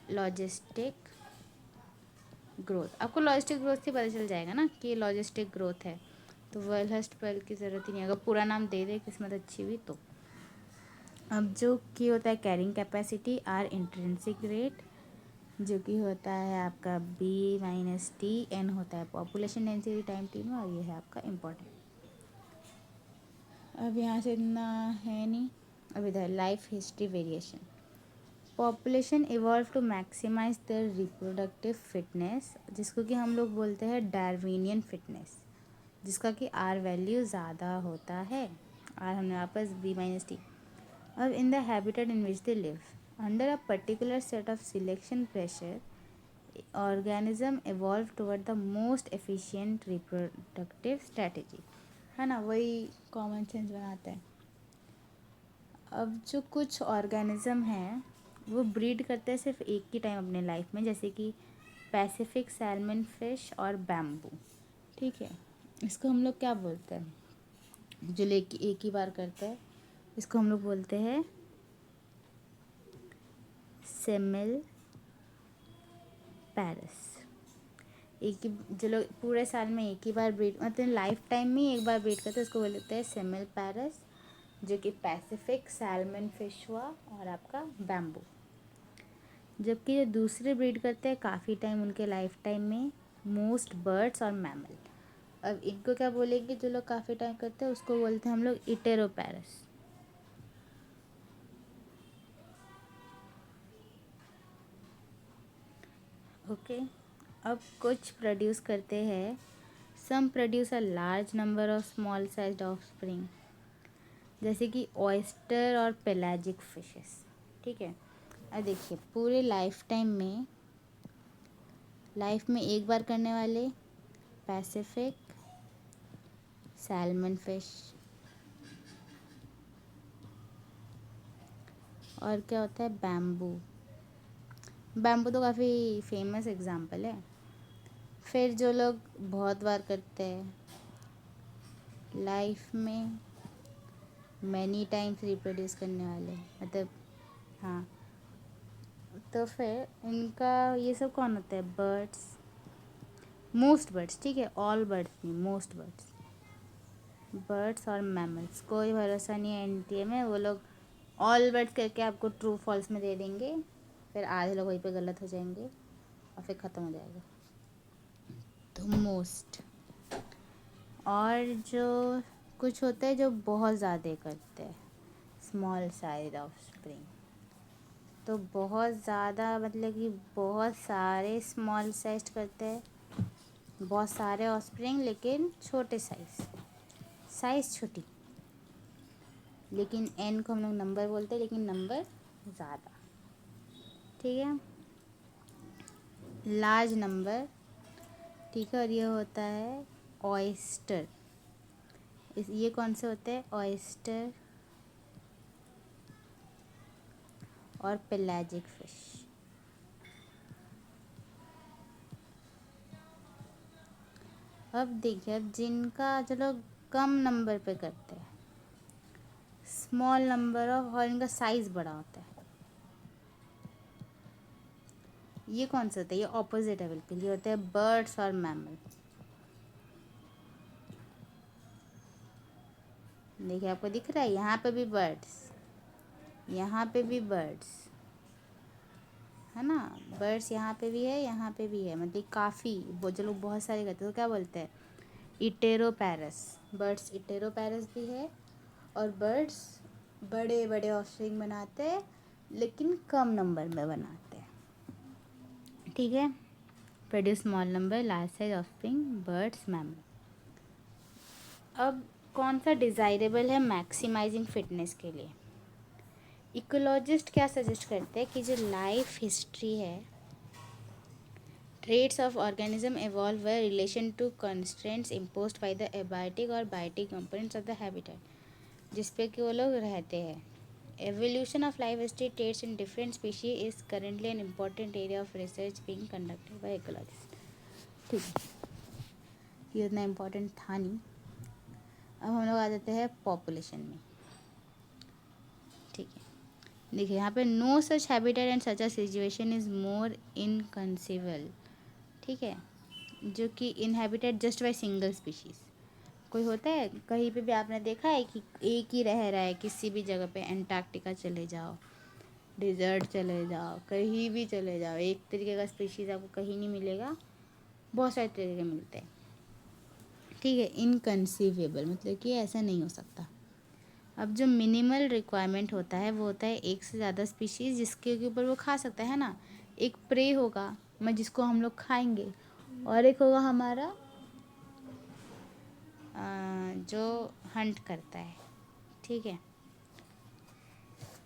लॉजिस्टिक ग्रोथ। आपको लॉजिस्टिक ग्रोथ से पता चल जाएगा ना कि लॉजिस्टिक ग्रोथ है, तो वर्नस्ट पर्ल की ज़रूरत ही नहीं, अगर पूरा नाम दे दे किस्मत अच्छी हुई तो। अब जो कि होता है carrying capacity, R intrinsic rate, जो कि होता है आपका बी माइनस टी, एन होता है पॉपुलेशन डेंसिटी टाइम टी में, और ये है आपका इम्पोर्टेंट। अब यहाँ से इतना है नहीं। अब इधर life history variation. Population evolve to maximise their reproductive fitness, जिसको कि हम लोग बोलते हैं डार्विनियन फिटनेस। जिसका कि आर वैल्यू ज़्यादा होता है। आर हमने वापस बी माइनस टी। अब in the habitat in which they live under a particular set of selection pressure organism evolve toward the most efficient reproductive strategy, है ना, वही कॉमन सेंस बनाते हैं। अब जो कुछ ऑर्गेनिज्म हैं वो ब्रीड करते हैं सिर्फ एक ही टाइम अपने लाइफ में, जैसे कि पैसिफिक सैल्मन फिश और बैम्बू। ठीक है, इसको हम लोग क्या बोलते हैं, जो एक ही बार करते हैं, इसको हम लोग बोलते हैं सेमिल पैरस। एक ही, जो लोग पूरे साल में एक ही बार ब्रीड, मतलब लाइफ टाइम में एक बार ब्रीड करते हैं, उसको बोलते हैं सेमिल पैरस, जो कि पैसिफिक सैल्मन फिश हुआ और आपका बैम्बू। जबकि जो दूसरे ब्रीड करते हैं काफ़ी टाइम उनके लाइफ टाइम में, मोस्ट बर्ड्स और मैमल। अब इनको क्या बोलेंगे, जो लोग काफ़ी टाइम करते हैं उसको बोलते हैं हम लोग इटेरोपैरस। ओके, अब कुछ प्रोड्यूस करते हैं, some produce a large number of small sized offspring, जैसे कि ऑयस्टर और पेलाजिक फिशेस। ठीक है, अब देखिए पूरे लाइफ में एक बार करने वाले पैसिफिक सैल्मन फिश, और क्या होता है बैम्बू। बैम्बू तो काफ़ी फेमस एग्जाम्पल है। फिर जो लोग बहुत बार करते हैं लाइफ में मैनी टाइम्स रिप्रोड्यूस करने वाले, मतलब हाँ, तो फिर इनका ये सब कौन होता है, बर्ड्स, मोस्ट बर्ड्स। ठीक है, ऑल बर्ड्स नहीं, मोस्ट बर्ड्स, बर्ड्स और मैमल्स। कोई भरोसा नहीं है एनटीए में, वो लोग ऑल बर्ड्स करके आपको ट्रू फॉल्स में दे देंगे, फिर आधे लोग वहीं पे गलत हो जाएंगे और फिर ख़त्म हो जाएगा। तो मोस्ट, और जो कुछ होते हैं जो बहुत ज़्यादा करते हैं, स्मॉल साइज ऑफ स्प्रिंग। तो बहुत ज़्यादा मतलब कि बहुत सारे स्मॉल साइज करते हैं, बहुत सारे ऑफस्प्रिंग लेकिन छोटे साइज़ छोटी, लेकिन एन को हम लोग नंबर बोलते हैं, लेकिन नंबर ज़्यादा। ठीक है, लार्ज नंबर। ठीक है, और ये होता है ऑयस्टर। ये कौन से होते हैं, ऑयस्टर और पेलाजिक फिश। अब देखिए, अब जिनका जो लोग कम नंबर पे करते हैं, स्मॉल नंबर ऑफ, और इनका साइज़ बड़ा होता है, ये कौन से होते हैं, ये ऑपोजिट है बिल्कुल, ये होते हैं बर्ड्स और मैमल। देखिए आपको दिख रहा है, यहाँ पे भी बर्ड्स, यहाँ पे भी बर्ड्स, है ना, बर्ड्स यहाँ पे भी है, यहाँ पे भी है, मतलब काफ़ी, वो जो लोग बहुत सारे करते हैं तो क्या बोलते हैं, इटेरोपैरस। बर्ड्स इटेरोपैरस भी है, और बर्ड्स बड़े बड़े ऑफस्प्रिंग बनाते हैं लेकिन कम नंबर में बनाते हैं। ठीक है, produce small number large size offspring birds mammal. अब कौन सा डिज़ायरेबल है मैक्सिमाइजिंग फिटनेस के लिए। इकोलॉजिस्ट क्या सजेस्ट करते हैं कि जो लाइफ हिस्ट्री है, traits of organism evolve were relation to constraints imposed by the abiotic और biotic components of the habitat, जिस पे कि वो लोग रहते हैं। Evolution of life history traits in different species is currently an important area of research being conducted by ecologist. ठीक है, ये उतना इम्पोर्टेंट था नहीं। अब हम लोग आ जाते हैं पॉपुलेशन में। ठीक है, देखिए यहाँ पे no such habitat and such a situation is more inconceivable. ठीक है, जो कि inhabited just by single species. कोई होता है कहीं पे भी आपने देखा है कि एक ही रह रहा है किसी भी जगह पे, एंटार्क्टिका चले जाओ, डिज़र्ट चले जाओ, कहीं भी चले जाओ, एक तरीके का स्पीशीज़ आपको कहीं नहीं मिलेगा, बहुत सारे तरीके के मिलते हैं। ठीक है, इनकंसीवेबल मतलब कि ऐसा नहीं हो सकता। अब जो मिनिमल रिक्वायरमेंट होता है वो होता है एक से ज़्यादा स्पीशीज़ जिसके ऊपर वो खा सकता है ना। एक प्रे होगा मैं जिसको हम लोग खाएंगे, और एक होगा हमारा जो हंट करता है, ठीक है।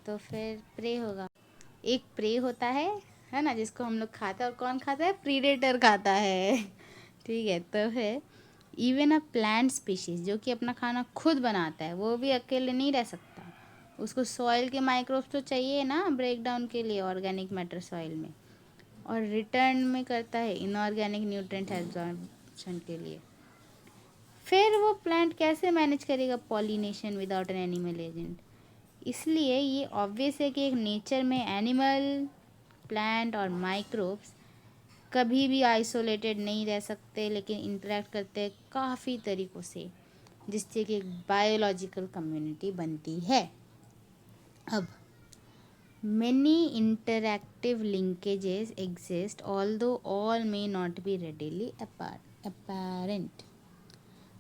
तो फिर प्रे होगा, एक प्रे होता है ना, जिसको हम लोग खाते हैं, और कौन खाता है, प्रीडेटर खाता है। ठीक है, तो फिर इवन अ प्लांट स्पीशीज जो कि अपना खाना खुद बनाता है, वो भी अकेले नहीं रह सकता, उसको सॉइल के माइक्रोब्स तो चाहिए ना ब्रेक डाउन के लिए ऑर्गेनिक मैटर सॉइल में, और रिटर्न में करता है इनऑर्गेनिक न्यूट्रिएंट एब्जॉर्प्शन के लिए। फिर वो प्लांट कैसे मैनेज करेगा pollination without an animal agent. इसलिए ये ऑब्वियस है कि एक नेचर में एनिमल, प्लांट और माइक्रोब्स कभी भी आइसोलेटेड नहीं रह सकते, लेकिन इंटरेक्ट करते हैं काफ़ी तरीक़ों से, जिससे कि एक बायोलॉजिकल कम्युनिटी बनती है। अब many interactive linkages exist although all may not be readily apparent।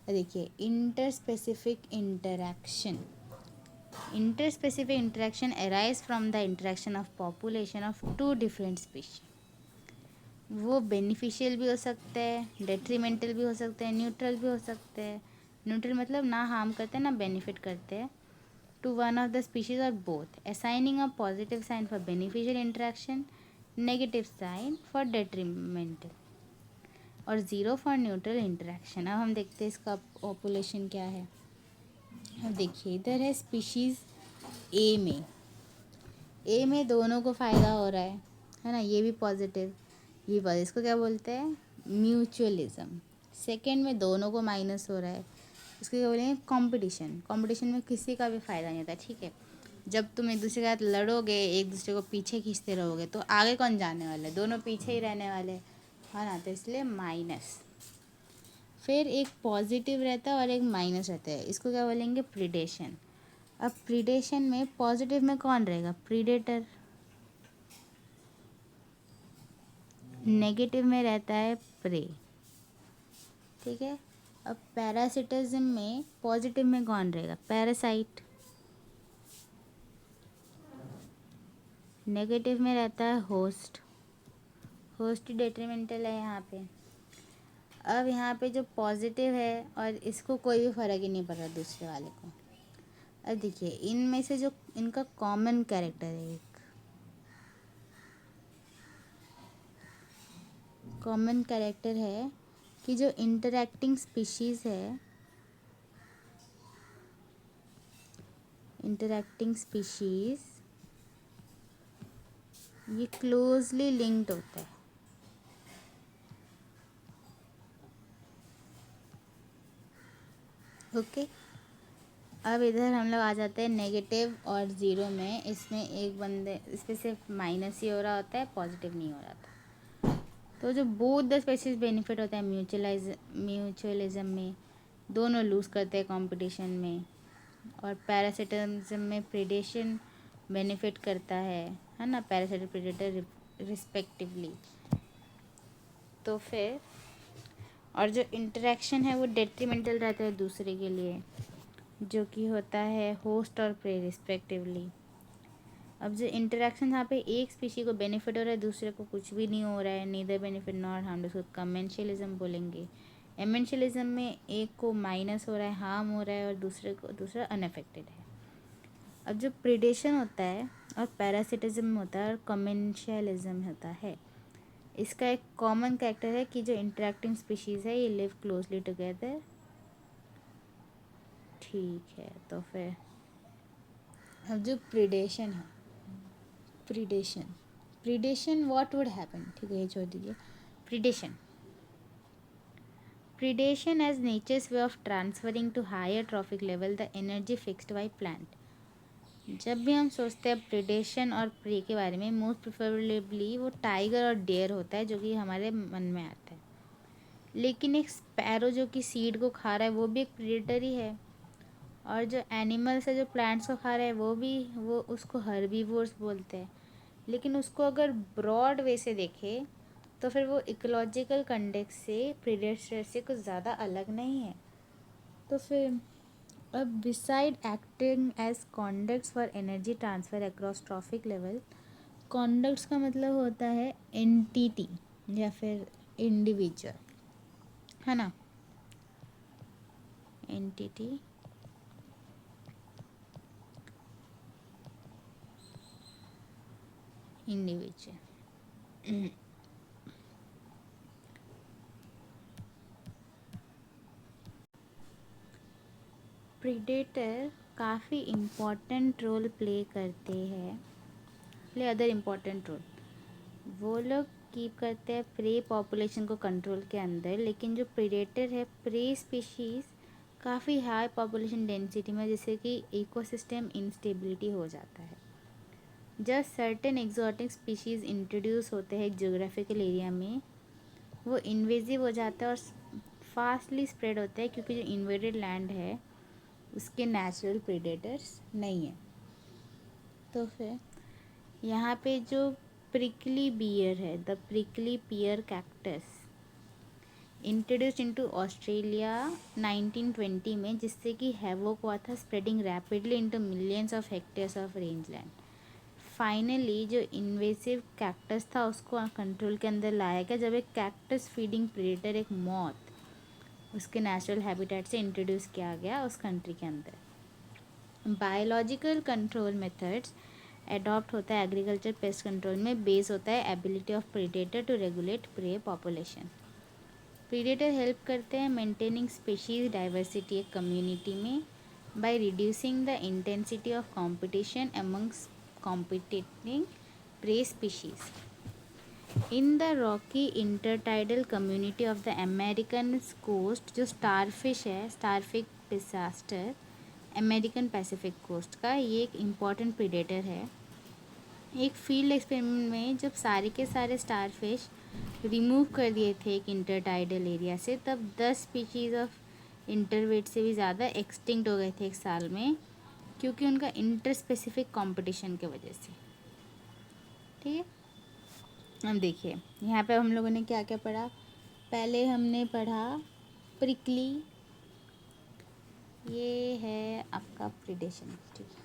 देखिए, interspecific interaction arise from the interaction of population of two different species। वो बेनिफिशियल भी हो सकते हैं, डेट्रीमेंटल भी हो सकते हैं, न्यूट्रल भी हो सकते हैं। न्यूट्रल मतलब ना हार्म करते हैं ना बेनिफिट करते हैं, to one of the species or both, assigning a positive sign for beneficial interaction, negative sign for detrimental, और ज़ीरो फॉर न्यूट्रल इंटरेक्शन। अब हम देखते हैं इसका पॉपुलेशन क्या है। अब देखिए, इधर है स्पीशीज़ ए में दोनों को फ़ायदा हो रहा है ना, ये भी पॉजिटिव, ये पॉजिटिव, इसको क्या बोलते हैं, म्यूचुअलिज्म। सेकेंड में दोनों को माइनस हो रहा है, इसको क्या बोलेंगे, कंपटीशन। कंपटीशन में किसी का भी फ़ायदा नहीं होता, ठीक है। जब तुम एक दूसरे के साथ लड़ोगे, एक दूसरे को पीछे खींचते रहोगे, तो आगे कौन जाने वाला है, दोनों पीछे ही रहने वाले, है ना, तो इसलिए माइनस। फिर एक पॉजिटिव रहता है और एक माइनस रहता है, इसको क्या बोलेंगे, प्रीडेशन। अब प्रीडेशन में पॉजिटिव में कौन रहेगा, प्रीडेटर, नेगेटिव में रहता है प्रे, ठीक है। अब पैरासिटिज्म में पॉजिटिव में कौन रहेगा, पैरासाइट, नेगेटिव में रहता है होस्ट, होस्ट डेट्रीमेंटल है यहाँ पे। अब यहाँ पे जो पॉजिटिव है और इसको कोई भी फ़र्क ही नहीं पड़ रहा दूसरे वाले को। अब देखिए, इनमें से जो इनका कॉमन कैरेक्टर है, एक कॉमन कैरेक्टर है कि जो इंटरैक्टिंग स्पीशीज़ है, इंटरैक्टिंग स्पीशीज़ ये क्लोजली लिंक्ड होता है। ओके, अब इधर हम लोग आ जाते हैं नेगेटिव और ज़ीरो में। इसमें एक बंदे, इस पर सिर्फ माइनस ही हो रहा होता है, पॉजिटिव नहीं हो रहा था। तो जो बोथ द स्पेसिस बेनिफिट होता है म्यूचुअलिज्म में, दोनों लूज़ करते हैं कंपटीशन में, और पैरासिटिज्म में प्रीडेशन बेनिफिट करता है ना, पैरासिटिक प्रीडेटर रिस्पेक्टिवली। तो फिर और जो इंटरेक्शन है वो डेट्रीमेंटल रहता है दूसरे के लिए, जो कि होता है होस्ट और प्रे रिस्पेक्टिवली। अब जो इंटरेक्शन यहाँ पे एक स्पीशी को बेनिफिट हो रहा है, दूसरे को कुछ भी नहीं हो रहा है, नीदर बेनिफिट नॉट हार्म, उसको कमेंशियलिज्म बोलेंगे। एमेंशियलिज्म में एक को माइनस हो रहा है, हार्म हो रहा है, और दूसरा अनअफेक्टेड है। अब जो प्रीडेशन होता है और पैरासिटिज्म होता है और कमेंशियलिज्म होता है, इसका एक कॉमन कैरेक्टर है कि जो इंटरेक्टिंग स्पीशीज़ है ये लिव क्लोजली टुगेदर, ठीक है। तो फिर अब जो प्रीडेशन है, प्रीडेशन व्हाट वुड हैपन, ठीक है, ये छोड़ दीजिए। Predation as nature's way of transferring to higher trophic level the energy fixed by plant. जब भी हम सोचते हैं प्रीडेशन और प्रे के बारे में, मोस्ट प्रिफरेबली वो टाइगर और डेयर होता है जो कि हमारे मन में आता है। लेकिन एक स्पैरो जो कि सीड को खा रहा है, वो भी एक प्रीडेटर ही है। और जो एनिमल्स है जो प्लांट्स को खा रहे हैं, वो उसको हर्बीवोर्स बोलते हैं। लेकिन उसको अगर ब्रॉड वे से देखें तो फिर वो इकोलॉजिकल कंटेक्स्ट से प्रीडेटर से कुछ ज़्यादा अलग नहीं है। तो फिर अब beside acting as conducts for energy transfer across trophic level, conducts का मतलब होता है एंटिटी या फिर इंडिविजुअल, है ना, एंटिटी इंडिविजुअल। प्रीडेटर काफ़ी इम्पॉर्टेंट रोल प्ले करते हैं, प्ले अदर इम्पॉर्टेंट रोल। वो लोग कीप करते हैं प्रे पॉपुलेशन को कंट्रोल के अंदर, लेकिन जो प्रीडेटर है प्रे स्पीशीज़ काफ़ी हाई पॉपुलेशन डेंसिटी में, जिससे कि इकोसिस्टम इंस्टेबिलिटी हो जाता है। जब सर्टेन एक्जॉटिक स्पीशीज़ इंट्रोड्यूस होते हैं ज्योग्राफिकल एरिया में, वो इन्वेजिव हो जाता है और फास्टली स्प्रेड होता है, क्योंकि जो इन्वेडेड लैंड है उसके नेचुरल प्रीडेटर्स नहीं है। तो फिर यहाँ पे जो प्रिकली बियर है, the prickly peer cactus introduced into Australia 1920 में, जिससे कि हैवोक हुआ था, spreading rapidly into millions of hectares of range land. Finally जो इन्वेसिव कैक्टस था उसको कंट्रोल के अंदर लाया गया जब एक कैक्टस फीडिंग प्रेडेटर, एक मॉथ, उसके नेचुरल हैबिटेट से इंट्रोड्यूस किया गया उस कंट्री के अंदर। बायोलॉजिकल कंट्रोल मेथड्स एडॉप्ट होता है एग्रीकल्चर पेस्ट कंट्रोल में, बेस होता है ability of predator to regulate prey population. Predator help करते हैं मेंटेनिंग स्पीशीज डाइवर्सिटी एक कम्युनिटी में by reducing the intensity of competition amongst competing prey species. In the rocky intertidal community of the American coast, जो starfish है, starfish pisaster, American Pacific coast का, ये एक important predator है। एक field experiment में जब सारे के सारे स्टारफिश रिमूव कर दिए थे एक इंटरटाइडल एरिया से, तब 10 स्पीशीज़ ऑफ इंटरवेट से भी ज़्यादा एक्सटिंक्ट हो गए थे एक साल में, क्योंकि उनका इंटर स्पेसिफिक कंपटीशन के वजह से। ठीक है, अब देखिए यहाँ पे हम लोगों ने क्या क्या पढ़ा। पहले हमने पढ़ा प्रिकली, ये है आपका प्रीडेशन। ठीक है,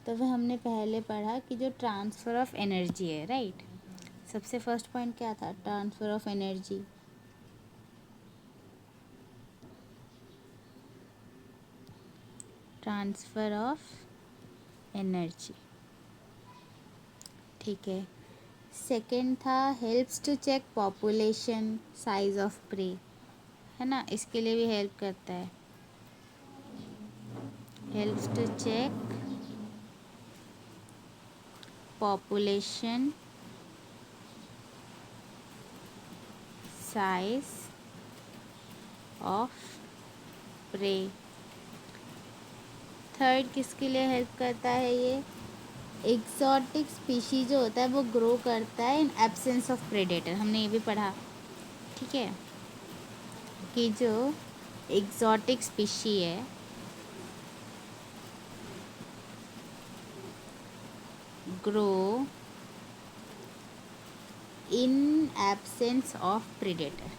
तो वह हमने पहले पढ़ा कि जो ट्रांसफ़र ऑफ एनर्जी है, राइट। सबसे फर्स्ट पॉइंट क्या था, transfer of energy. Transfer of energy, ठीक है। सेकेंड था helps to check population size of prey, है ना, इसके लिए भी हेल्प करता है। Helps to check population size of prey. Third किसके लिए हेल्प करता है, ये एक्सोटिक स्पीशीज जो होता है वो ग्रो करता है इन एब्सेंस ऑफ प्रेडेटर। हमने ये भी पढ़ा, ठीक है, कि जो एक्सोटिक स्पीशी है grow in absence of predator,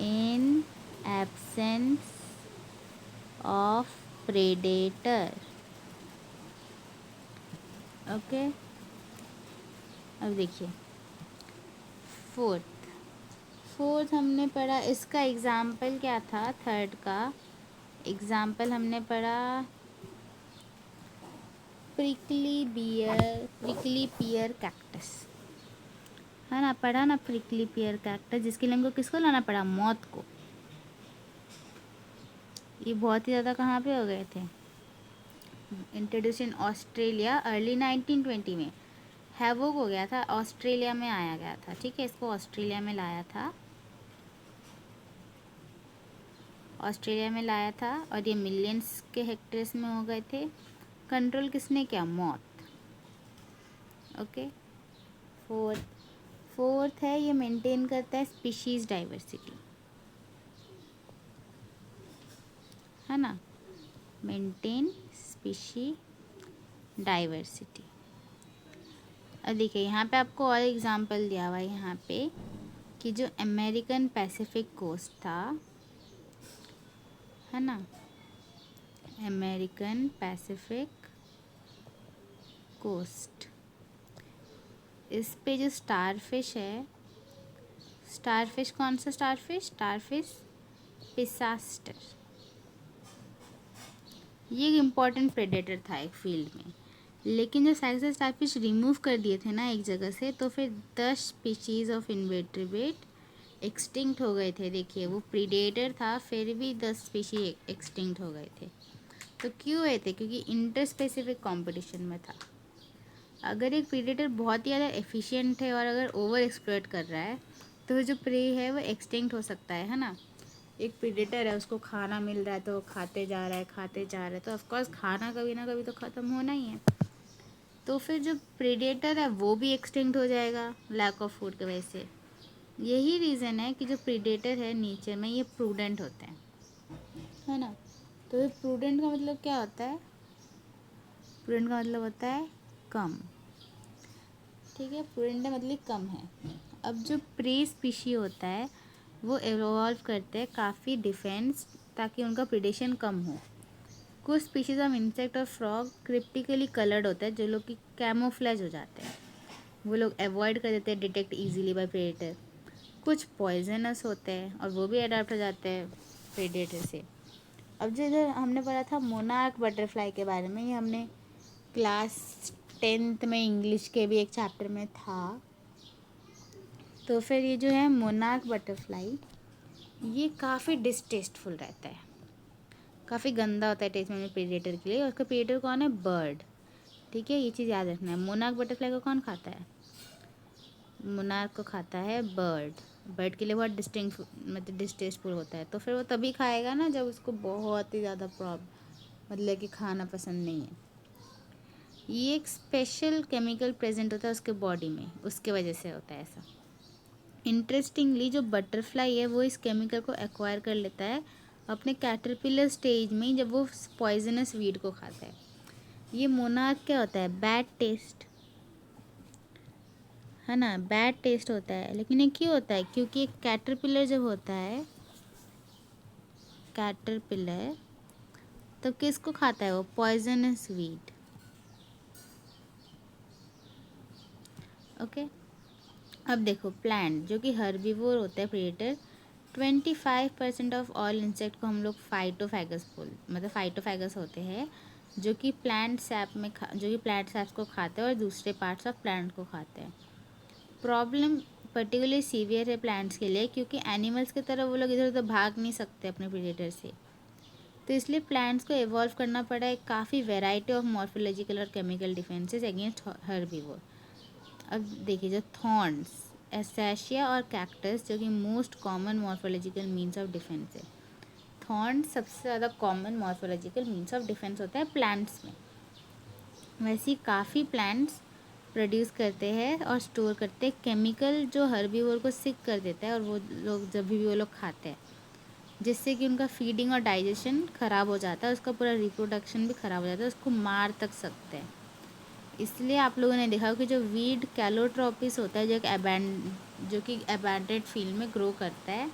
in absence of predator. Okay, अब देखिए फोर्थ हमने पढ़ा, इसका एग्जाम्पल क्या था, थर्ड का एग्जाम्पल हमने पढ़ा प्रिकली पियर कैक्टस, है ना, पढ़ा ना, प्रिकली पियर कैक्टस, जिसके लिए हमको किसको लाना पड़ा, मौत को। ये बहुत ही ज़्यादा कहाँ पे हो गए थे, इंट्रोड्यूस इन ऑस्ट्रेलिया अर्ली 1920 में। हैवोक हो गया था, ऑस्ट्रेलिया में आया गया था, ठीक है, इसको ऑस्ट्रेलिया में लाया था, ऑस्ट्रेलिया में लाया था, और ये मिलियंस के हेक्टेयर्स में हो गए थे। कंट्रोल किसने किया, मौत। ओके, फोर्थ है ये मेंटेन करता है स्पीशीज़ डाइवर्सिटी, है ना, मेंटेन स्पीशी डाइवर्सिटी। अब देखिए यहाँ पे आपको और एग्जांपल दिया हुआ है यहाँ पे, कि जो अमेरिकन पैसिफिक कोस्ट था, है ना, अमेरिकन पैसिफिक कोस्ट, इस पे जो स्टारफिश है, स्टारफिश कौन सा स्टारफिश पिसास्टर, ये एक इम्पॉर्टेंट प्रेडेटर था एक फील्ड में, लेकिन जब साइक्स स्टारफिश रिमूव कर दिए थे ना एक जगह से, तो फिर 10 स्पीशीज़ ऑफ इन्वर्टेब्रेट एक्सटिंक्ट हो गए थे। देखिए वो प्रीडेटर था, फिर भी 10 स्पीशी एक्सटिंक्ट हो गए थे। तो क्यों हुए थे? क्योंकि इंटर स्पेसिफिक कॉम्पिटिशन में था। अगर एक प्रीडेटर बहुत ही ज़्यादा एफिशिएंट है और अगर ओवर एक्सप्लॉइट कर रहा है, तो जो प्रे है वो एक्सटिंक्ट हो सकता है ना। एक प्रीडेटर है, उसको खाना मिल रहा है तो खाते जा रहा है, खाते जा रहा है, तो ऑफकोर्स खाना कभी ना कभी तो ख़त्म होना ही है। तो फिर जो प्रीडेटर है वो भी एक्सटिंक्ट हो जाएगा लैक ऑफ फूड की वजह से। यही रीज़न है कि जो प्रीडेटर है नेचर में, ये प्रूडेंट होते हैं, है ना। तो ये प्रूडेंट का मतलब क्या होता है? प्रूडेंट का मतलब होता है कम, ठीक है। प्रूडेंट का मतलब कम है। अब जो प्रे स्पीशी होता है वो एवॉल्व करते हैं काफ़ी डिफेंस, ताकि उनका प्रिडेशन कम हो। कुछ स्पीशीज ऑफ इंसेक्ट और फ्रॉग क्रिप्टिकली कलर्ड होता है, जो लोग की कैमोफ्लेज हो जाते हैं, वो लोग अवॉइड कर देते हैं डिटेक्ट इजीली बाय प्रेडेटर। कुछ पॉइजनस होते हैं और वो भी अडाप्ट हो जाते हैं प्रेडेटर से। अब जो इधर हमने पढ़ा था मोनार्क बटरफ्लाई के बारे में, ये हमने क्लास 10th में इंग्लिश के भी एक चैप्टर में था। तो फिर ये जो है मोनार्क बटरफ्लाई, ये काफ़ी डिसटेस्टफुल रहता है, काफ़ी गंदा होता है टेस्ट में प्रेडेटर के लिए। और उसका प्रेडेटर कौन है? बर्ड, ठीक है। ये चीज़ याद रखना है। मोनार्क बटरफ्लाई को कौन खाता है? मोनार्क को खाता है बर्ड। बर्ड के लिए बहुत डिस्टिंग मतलब डिस्टेस्टफुल होता है। तो फिर वो तभी खाएगा ना जब उसको बहुत ही ज़्यादा मतलब कि खाना पसंद नहीं है। ये एक स्पेशल केमिकल प्रेजेंट होता है उसके बॉडी में, उसके वजह से होता है ऐसा। इंटरेस्टिंगली जो बटरफ्लाई है वो इस केमिकल को एक्वायर कर लेता है अपने कैटरपिलर स्टेज में, जब वो पॉइजनस वीड को खाता है। ये मोनार्क क्या होता है? बैड टेस्ट, है ना, बैड टेस्ट होता है। लेकिन ये क्यों होता है? क्योंकि एक कैटरपिलर जब होता है, कैटरपिलर, तो किसको खाता है वो? Poisonous weed. ओके। अब देखो प्लांट जो कि हर्बीवोर होता है प्रेडेटर, 25% ऑफ ऑल इंसेक्ट को हम लोग फाइटोफैगस मतलब फाइटोफैगस होते हैं, जो कि प्लांट सैप में जो कि प्लांट सैप्स को खाते हैं और दूसरे पार्ट्स ऑफ प्लांट को खाते हैं। प्रॉब्लम पर्टिकुलरली सीवियर है प्लांट्स के लिए, क्योंकि एनिमल्स की तरह वो लोग इधर उधर भाग नहीं सकते अपने प्रेडेटर से। तो इसलिए प्लांट्स को इवॉल्व करना पड़ा है काफ़ी वेराइटी ऑफ मॉर्फोलॉजिकल और केमिकल डिफेंसेस अगेंस्ट हर्बीवोर। अब देखिए जो थॉर्न्स, एसेशिया और कैक्टस, जो कि most common morphological means of defence है। थॉर्न्स सबसे ज़्यादा common morphological means of defence होता है प्लांट्स में। वैसे ही काफ़ी प्लांट्स प्रोड्यूस करते हैं और स्टोर करते हैं केमिकल जो हर्बीवोर को सिक कर देता है, और वो लोग जब भी वो लोग खाते हैं, जिससे कि उनका फीडिंग और डाइजेशन ख़राब हो जाता है, उसका पूरा रिप्रोडक्शन भी ख़राब हो जाता है, उसको मार तक सकते हैं। इसलिए आप लोगों ने देखा कि जो वीड कैलोट्रोपिस होता है, जो कि अबैंडेड फील्ड में ग्रो करता है,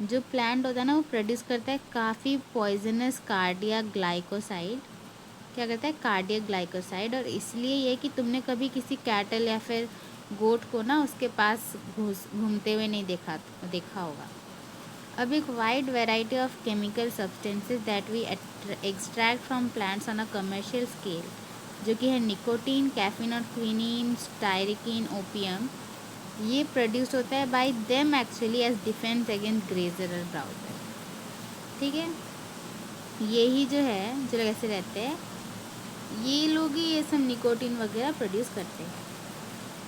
जो प्लांट होता है ना, वो प्रोड्यूस करता है काफ़ी पॉइजनस कार्डियक ग्लाइकोसाइड। क्या करता है? Cardiac glycoside. और इसलिए ये कि तुमने कभी किसी कैटल या फिर गोट को ना उसके पास घूमते हुए नहीं देखा होगा। अब एक wide variety of chemical substances that we extract from plants on a commercial scale, जो कि है निकोटीन, कैफीन और क्विनीन, स्टायरिकीन, ओपियम, ये प्रोड्यूस होता है by them actually as defence against grazer और ब्राउजर, ठीक है। यही जो है जो लोग ऐसे रहते हैं, ये लोग ही ये सब निकोटीन वगैरह प्रोड्यूस करते हैं।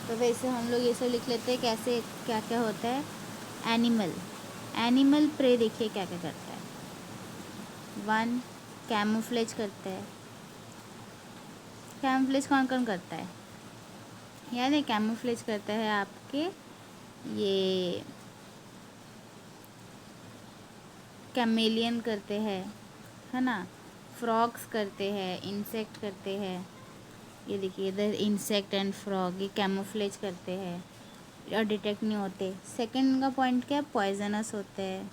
तो वैसे हम लोग ये सब लिख लेते हैं कैसे क्या क्या होता है। एनिमल प्रे देखिए क्या क्या करता है। 1, कैमोफ्लेज करता है। कैमोफ्लेज कौन कौन करता है? याद है? कैमोफ्लेज करता है आपके ये कैमेलियन करते हैं, है ना, फ्रॉग्स करते हैं, इंसेक्ट करते हैं। ये देखिए इधर इंसेक्ट एंड फ्रॉग, ये कैमोफ्लेज करते हैं और डिटेक्ट नहीं होते। सेकंड का पॉइंट क्या है? पॉइजनस होते हैं,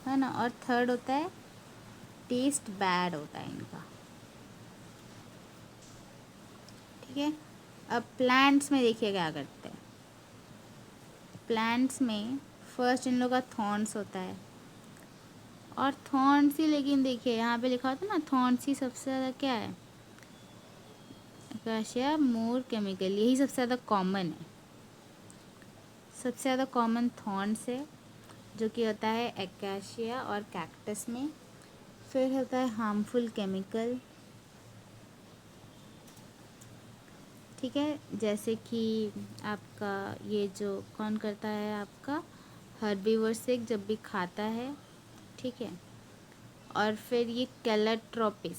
है ना। और थर्ड होता है टेस्ट बैड होता है इनका, ठीक है। अब प्लांट्स में देखिए क्या करते हैं। प्लांट्स में फर्स्ट इन लोग का थॉर्न्स होता है, और थॉर्न्स ही, लेकिन देखिए यहाँ पे लिखा होता है ना, थॉर्न्स ही सबसे ज़्यादा क्या है, अकाशिया मोर केमिकल, यही सबसे ज़्यादा कॉमन है। सबसे ज़्यादा कॉमन थॉर्न्स है, जो कि होता है अकाशिया और कैक्टस में। फिर होता है हार्मफुल केमिकल, ठीक है, जैसे कि आपका ये जो कौन करता है, आपका हर्बीवर से जब भी खाता है, ठीक है। और फिर ये कैलाट्रोपिस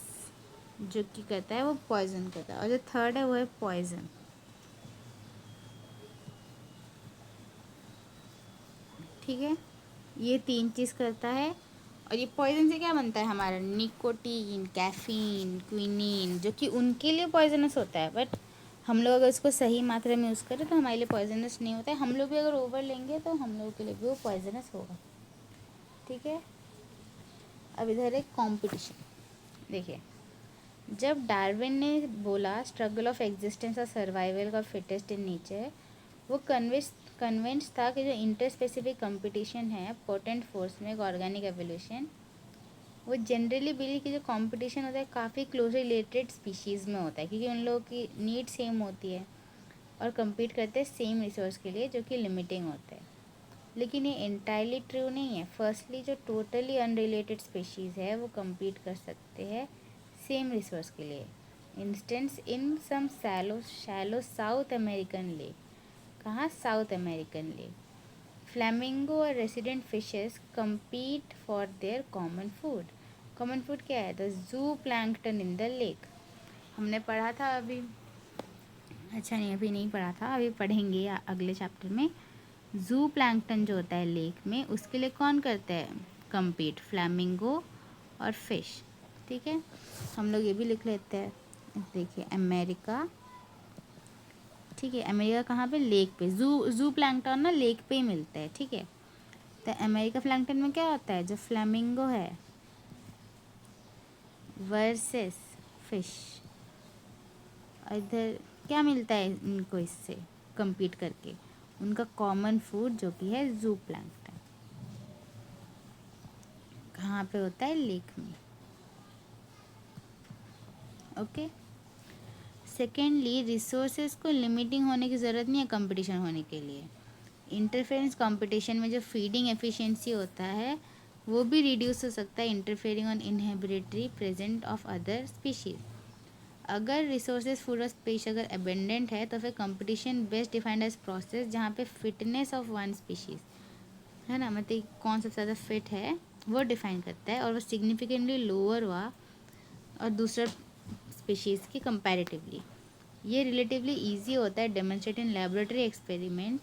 जो कि करता है वो पॉइजन करता है, और जो थर्ड है वो है पॉइजन, ठीक है। ये 3 चीज़ करता है। और ये पॉइजन से क्या बनता है हमारा, निकोटीन, कैफीन, क्विनीन, जो कि उनके लिए पॉइजनस होता है, बट हम लोग अगर इसको सही मात्रा में यूज़ करें तो हमारे लिए पॉइजनस नहीं होता है। हम लोग भी अगर ओवर लेंगे तो हम लोगों के लिए भी वो पॉइजनस होगा, ठीक है। अब इधर एक कॉम्पिटिशन देखिए, जब डार्विन ने बोला स्ट्रगल ऑफ एग्जिस्टेंस और सर्वाइवल का फिटेस्ट इन नेचर, वो कन्विंस था कि जो इंटर स्पेसिफिक कंपटीशन है पोटेंट फोर्स में ऑर्गेनिक एवोल्यूशन, वो जनरली बिलीव कि जो कंपटीशन होता है काफ़ी क्लोजली रिलेटेड स्पीशीज़ में होता है, क्योंकि उन लोगों की नीड सेम होती है और compete करते हैं सेम रिसोर्स के लिए, जो कि लिमिटिंग होता है। लेकिन ये एंटायरली ट्रू नहीं है। फर्स्टली जो टोटली अनरिलेटेड स्पीशीज़ है वो compete कर सकते हैं सेम रिसोर्स के लिए। Instance in some shallow South American lake, कहाँ, साउथ अमेरिकन लेक, फ्लैमिंगो और resident fishes compete for their common food. Common food क्या है, the zoo plankton in the lake. हमने पढ़ा था अभी, अच्छा नहीं अभी नहीं पढ़ा था, अभी पढ़ेंगे अगले चैप्टर में। जू प्लैंकटन जो होता है लेक में, उसके लिए कौन करते हैं compete, फ्लैमिंगो और फिश, ठीक है। हम लोग ये भी लिख लेते हैं, देखिए अमेरिका, ठीक है। अमेरिका कहाँ पे, लेक पे। जू प्लैंकटन ना लेक पे ही मिलता है, ठीक है। तो अमेरिका प्लैंकटन में क्या होता है, जो फ्लैमिंगो है वर्सेस फिश, और इधर क्या मिलता है इनको इससे compete करके, उनका कॉमन फूड जो कि है जू प्लैंकटन, कहाँ पे होता है, लेक में, ओके। सेकेंडली, रिसोर्सेज को लिमिटिंग होने की ज़रूरत नहीं है कंपटीशन होने के लिए। इंटरफेरेंस कंपटीशन में जो फीडिंग एफिशिएंसी होता है वो भी रिड्यूस हो सकता है, interfering on inhibitory present of other species. अगर रिसोर्सेज फूड और स्पेस अगर अबेंडेंट है तो फिर competition best defined as process जहाँ पे फिटनेस ऑफ वन स्पीशीज़ है ना, मतलब कौन सबसे ज़्यादा फिट है वो डिफाइन करता है, और वो सिग्निफिकेंटली लोअर हुआ और दूसरा स्पीशीज़ की कंपैरेटिवली। ये रिलेटिवली इजी होता है डेमोन्स्ट्रेट इन लेबोरेटरी एक्सपेरिमेंट,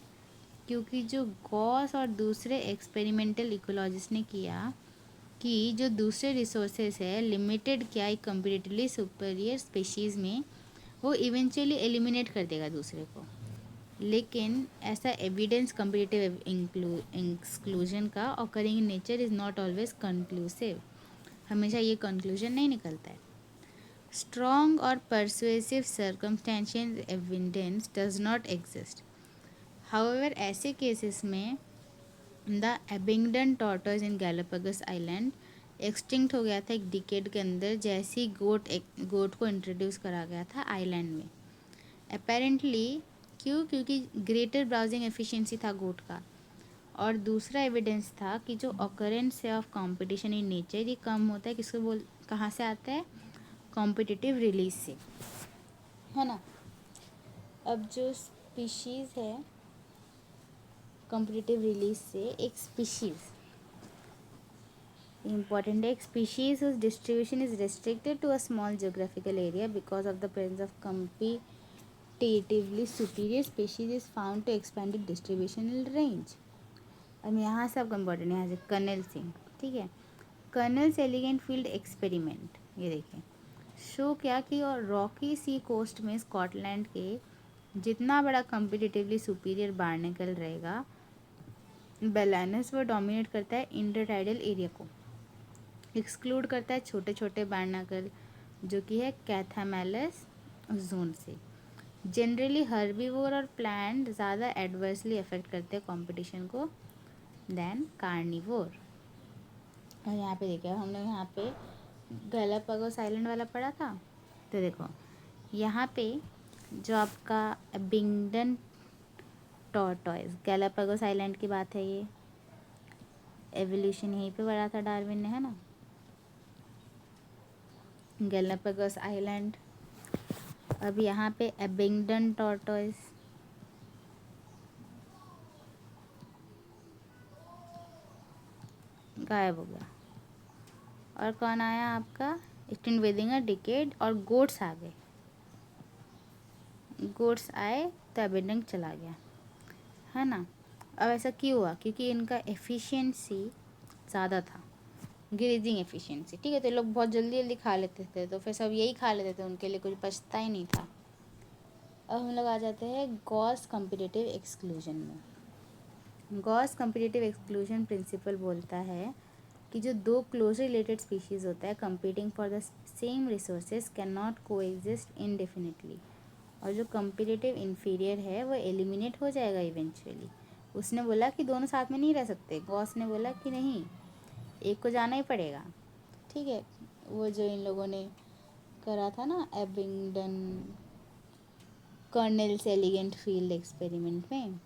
क्योंकि जो गॉस और दूसरे एक्सपेरिमेंटल इकोलॉजिस्ट ने किया कि जो दूसरे रिसोर्सेज है लिमिटेड क्या एक कंपेरेटिवली सुपीरियर स्पीशीज़ में, वो इवेंचुअली एलिमिनेट कर देगा दूसरे को। लेकिन ऐसा एविडेंस कंपेरेटिव एक्सक्लूजन का occurring in nature is not always conclusive, हमेशा ये कंक्लूजन नहीं निकलता है। स्ट्रॉन्ग और persuasive circumstantial evidence does not exist. However ऐसे केसेस में the Abingdon tortoise in Galapagos island extinct हो गया था एक डिकेड के अंदर, जैसे ही गोट को इंट्रोड्यूस करा गया था आइलैंड में अपेरेंटली। क्यों, क्योंकि ग्रेटर ब्राउजिंग एफिशिएंसी था गोट का, और दूसरा एविडेंस था कि जो ऑकरेंस है ऑफ कंपटीशन इन नेचर ये कम होता है, किसको कहाँ से आता है, कॉम्पिटिटिव रिलीज से, है ना। अब जो स्पीशीज़ है कॉम्पिटिटिव रिलीज से, एक स्पीशीज़ important है, एक species whose distribution is restricted to a small geographical area because of the presence of competitively superior species is found to expand its distributional range। अब यहाँ से आपका इम्पॉर्टेंट है, यहाँ से कर्नल सिंह, ठीक है। कर्नल्स एलिगेंट फील्ड एक्सपेरिमेंट, ये देखिए शो क्या कि और रॉकी सी कोस्ट में स्कॉटलैंड के जितना बड़ा कंपिटिटिवली सुपीरियर बार्नेकल रहेगा, बेलानस वो डोमिनेट करता है इंटरटाइडल एरिया को, एक्सक्लूड करता है छोटे छोटे बार्नाकल जो कि है कैथामेलस जोन से। जनरली हर्बीवोर और प्लांट ज़्यादा एडवर्सली अफेक्ट करते हैं कंपटीशन को देन कार्निवोर। और यहाँ पे देखिए हम लोग यहाँ पे गैलापागोस आइलैंड वाला पढ़ा था, तो देखो यहाँ पे जो आपका अबिंगडन टॉर्टॉइस, गैलापागोस आइलैंड की बात है, ये एवोल्यूशन यहीं पे पढ़ा था डार्विन ने, है ना। Galapagos island. अब यहाँ पे अबिंगडन टॉर्टॉइस, गायब हो गया। और कौन आया आपका, एक्सटिंक्ट विदिन अ डिकेड, और गोट्स आ गए, गोट्स आए तो अबिंडन चला गया, है ना। अब ऐसा क्यों हुआ, क्योंकि इनका एफिशिएंसी ज़्यादा था, ग्रेजिंग एफिशिएंसी, ठीक है। तो लोग बहुत जल्दी जल्दी खा लेते थे, तो फिर सब यही खा लेते थे, उनके लिए कुछ बचता ही नहीं था। अब हम लोग आ जाते हैं गॉस कॉम्पिटिटिव एक्सक्लूजन में। गॉस कॉम्पिटिटिव एक्सक्लूजन प्रिंसिपल बोलता है कि जो दो क्लोज रिलेटेड स्पीशीज़ होता है competing for the same resources can not को एग्जिस्ट इनडेफिनिटली, और जो कॉम्पिटिटिव इन्फीरियर है वो एलिमिनेट हो जाएगा इवेंचुअली। उसने बोला कि दोनों साथ में नहीं रह सकते, गॉस ने बोला कि नहीं, एक को जाना ही पड़ेगा, ठीक है। वो जो इन लोगों ने करा था ना एबिंगडन कर्नेल सेलिगेंट फील्ड एक्सपेरिमेंट में,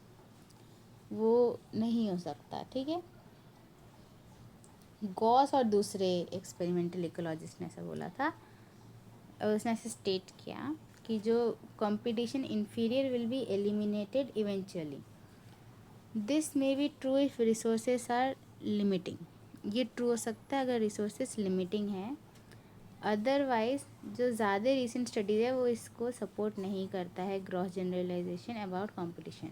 वो नहीं हो सकता, ठीक है। गॉस और दूसरे एक्सपेरिमेंटल इकोलॉजिस्ट ने ऐसा बोला था, और उसने ऐसे स्टेट किया कि जो competition inferior will be eliminated eventually, this may be true if resources are limiting. ये ट्रू हो सकता है अगर रिसोर्सेज लिमिटिंग है, अदरवाइज जो ज़्यादा रिसेंट स्टडीज़ है वो इसको सपोर्ट नहीं करता है, ग्रॉस जनरलाइजेशन अबाउट कंपटीशन,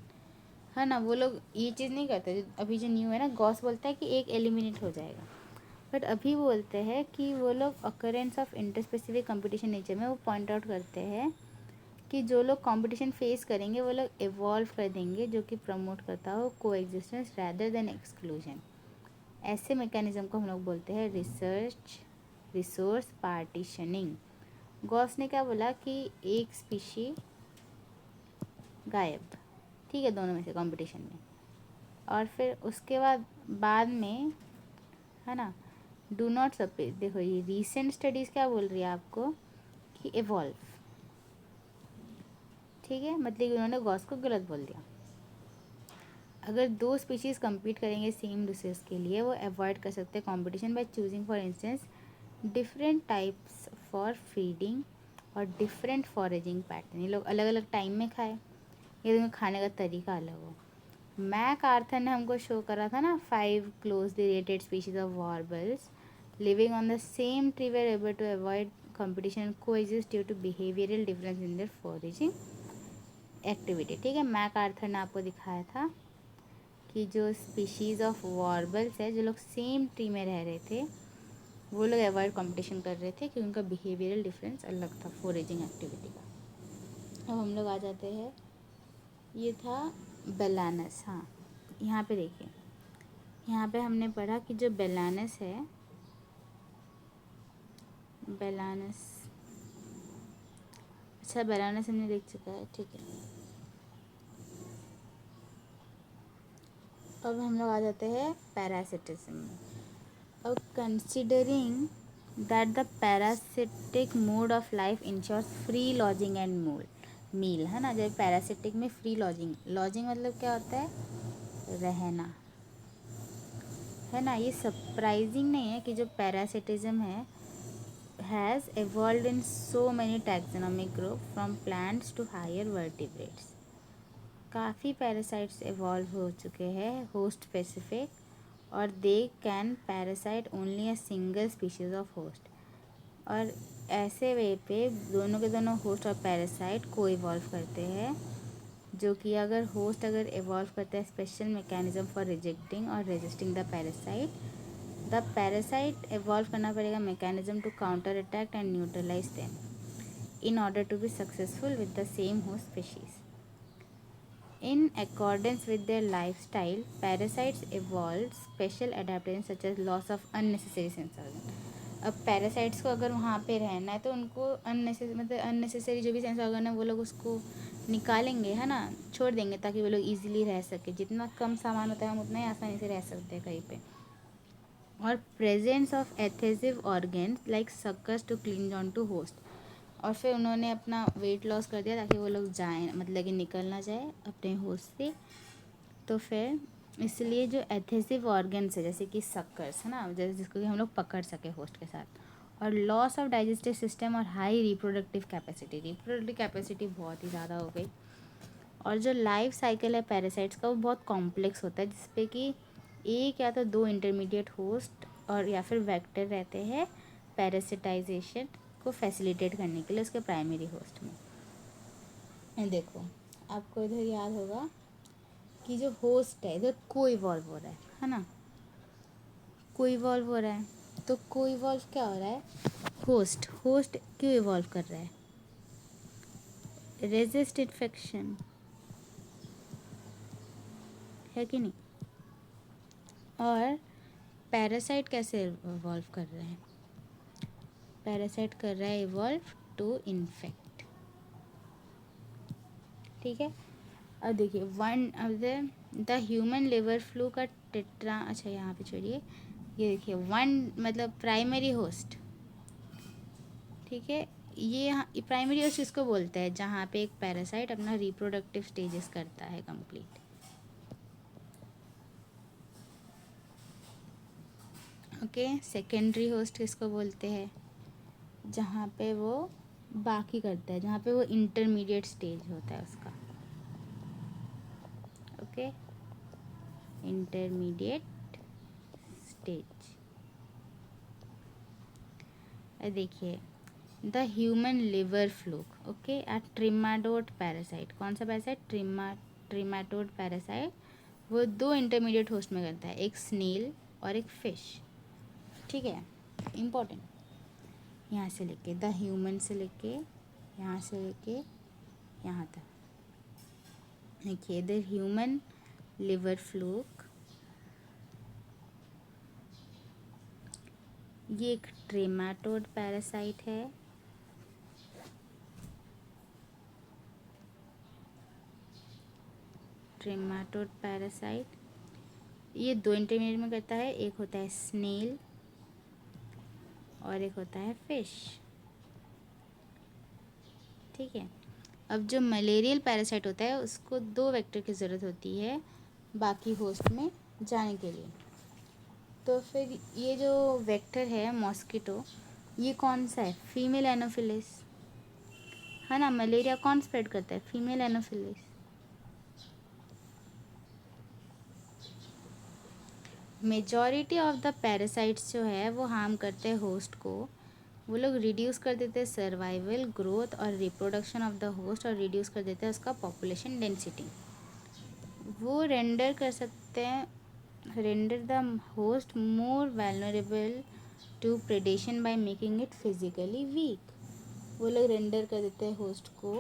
है ना। वो लोग ये चीज़ नहीं करते, अभी जो न्यू है ना, गॉस बोलता है कि एक एलिमिनेट हो जाएगा, बट अभी बोलते हैं कि वो लोग occurrence of interspecific competition nature में वो पॉइंट आउट करते हैं कि जो लोग कंपटीशन फेस करेंगे वो लोग इवॉल्व कर देंगे जो कि प्रमोट करता हो को एग्जिस्टेंस रैदर देन एक्सक्लूजन। ऐसे मैकेनिज्म को हम लोग बोलते हैं रिसोर्स पार्टीशनिंग। गॉस ने क्या बोला कि एक स्पीशी गायब, ठीक है, दोनों में से कंपटीशन में, और फिर उसके बाद में, है ना, डू नॉट सपे, देखो ये रीसेंट स्टडीज़ क्या बोल रही है आपको कि इवॉल्व, ठीक है, मतलब कि उन्होंने गॉस को गलत बोल दिया। अगर दो स्पीशीज़ compete करेंगे सेम रिसोर्स के लिए, वो अवॉइड कर सकते हैं competition by choosing for instance different types for feeding और डिफरेंट फॉरेजिंग पैटर्न। ये लोग अलग अलग टाइम में खाए, ये दोनों खाने का तरीका अलग हो। मैक आर्थर ने हमको शो करा था ना 5 closely related species of warblers living on the same tree were able to avoid competition coexist due to behavioral difference in their foraging activity, ठीक है। मैक आर्थर ने आपको दिखाया था कि जो स्पीशीज़ ऑफ वॉर्बल्स है, जो लोग सेम ट्री में रह रहे थे, वो लोग अवॉइड कंपटीशन कर रहे थे क्योंकि उनका बिहेवियरल डिफरेंस अलग था फोरेजिंग एक्टिविटी का। अब हम लोग आ जाते हैं, ये था बेलानस। हाँ, यहाँ पे देखिए, यहाँ पे हमने पढ़ा कि जो बेलानस है, बेलानस, अच्छा बेलानस हमने देख चुका है, ठीक है। अब हम लोग आ जाते हैं पैरासिटिज्म में। अब considering that the parasitic mode of life ensures free lodging and meal, है ना। जब पैरासिटिक में फ्री लॉजिंग, लॉजिंग मतलब क्या होता है, रहना, है ना। ये सरप्राइजिंग नहीं है कि जो पैरासिटिज्म है has evolved in so many taxonomic group from plants to higher vertebrates। काफ़ी पैरासाइट्स इवॉल्व हो चुके हैं होस्ट स्पेसिफिक, और they can parasite only a single species of host. और ऐसे वे पे दोनों के दोनों होस्ट और पैरासाइट को इवॉल्व करते हैं, जो कि अगर इवॉल्व करता है स्पेशल मैकेनिज्म फॉर रिजेक्टिंग और रेजिस्टिंग द पैरासाइट इवॉल्व करना पड़ेगा mechanism to counter attack and neutralise them in order to be successful with the same host species. In accordance with their lifestyle, parasites evolved special adaptations such as loss of unnecessary sense organ। अब parasites को अगर वहाँ पे रहना है तो उनको unnecessary जो भी सेंस ऑर्गन है वो लोग उसको निकालेंगे, है ना, छोड़ देंगे ताकि वो लोग इजीली रह सके। जितना कम सामान होता है हम उतना ही आसानी से रह सकते हैं कहीं पे। और presence of adhesive organs like suckers to cling on to host. और फिर उन्होंने अपना वेट लॉस कर दिया ताकि वो लोग जाएं, मतलब कि निकल ना जाए अपने होस्ट से। तो फिर इसलिए जो एथेसिव ऑर्गेन्स है जैसे कि सक्कर्स, है ना, जैसे जिसको कि हम लोग पकड़ सके होस्ट के साथ। और लॉस ऑफ डाइजेस्टिव सिस्टम और हाई रिप्रोडक्टिव कैपेसिटी बहुत ही ज़्यादा हो गई। और जो लाइफ साइकिल है पैरासाइट्स का वो बहुत कॉम्प्लेक्स होता है, जिसपे कि एक या तो दो इंटरमीडिएट होस्ट और या फिर वेक्टर रहते हैं पैरासिटाइजेशन को फैसिलिटेट करने के लिए उसके प्राइमरी होस्ट में। देखो आपको इधर याद होगा कि जो होस्ट है इधर को इवॉल्व हो रहा है ना, को इवॉल्व हो रहा है। तो को इवॉल्व क्या हो रहा है, होस्ट होस्ट क्यों इवॉल्व कर रहा है, रेजिस्ट इन्फेक्शन, है कि नहीं। और पैरासाइट कैसे इवॉल्व कर रहे हैं, पैरासाइट कर रहा है इवॉल्व टू इन्फेक्ट। ठीक है। अब देखिए अब द ह्यूमन लिवर फ्लू का टेट्रा, अच्छा यहाँ पे छोड़िए, ये देखिए वन मतलब प्राइमरी होस्ट। ठीक है, ये यहाँ प्राइमरी होस्ट इसको बोलते हैं जहाँ पे एक पैरासाइट अपना रिप्रोडक्टिव स्टेजेस करता है कंप्लीट। ओके, सेकेंडरी होस्ट किसको बोलते हैं, जहाँ पे वो बाकी करता है, जहाँ पे वो इंटरमीडिएट स्टेज होता है उसका। Okay, intermediate stage. देखिए the human liver fluke, okay, trematode parasite, कौन सा पैरासाइट, ट्रिमाटोड पैरासाइट, वो दो इंटरमीडिएट होस्ट में करता है, एक स्नेल और एक फिश। ठीक है, इम्पोर्टेंट। यहाँ से लेके द ह्यूमन से लेके यहाँ से लेके यहाँ तक देखिए द ह्यूमन लिवर फ्लूक, ये एक ट्रिमाटोड पैरासाइट है। ट्रिमाटोड पैरासाइट ये दो इंटरमीडिएट में करता है, एक होता है स्नेल और एक होता है फिश। ठीक है, अब जो मलेरियल पैरासाइट होता है उसको दो वेक्टर की ज़रूरत होती है बाकी होस्ट में जाने के लिए। तो फिर ये जो वेक्टर है मॉस्किटो, ये कौन सा है, फीमेल एनोफिलिस, है ना। मलेरिया कौन स्प्रेड करता है, female Anopheles. Majority of the parasites जो है वो हार्म करते हैं होस्ट को, वो लोग रिड्यूस कर देते हैं सर्वाइवल, ग्रोथ और रिप्रोडक्शन ऑफ द होस्ट, और रिड्यूस कर देते हैं उसका पॉपुलेशन डेंसिटी। वो रेंडर कर सकते हैं, render the host more vulnerable to predation by making it physically weak. वो लोग रेंडर कर देते हैं होस्ट को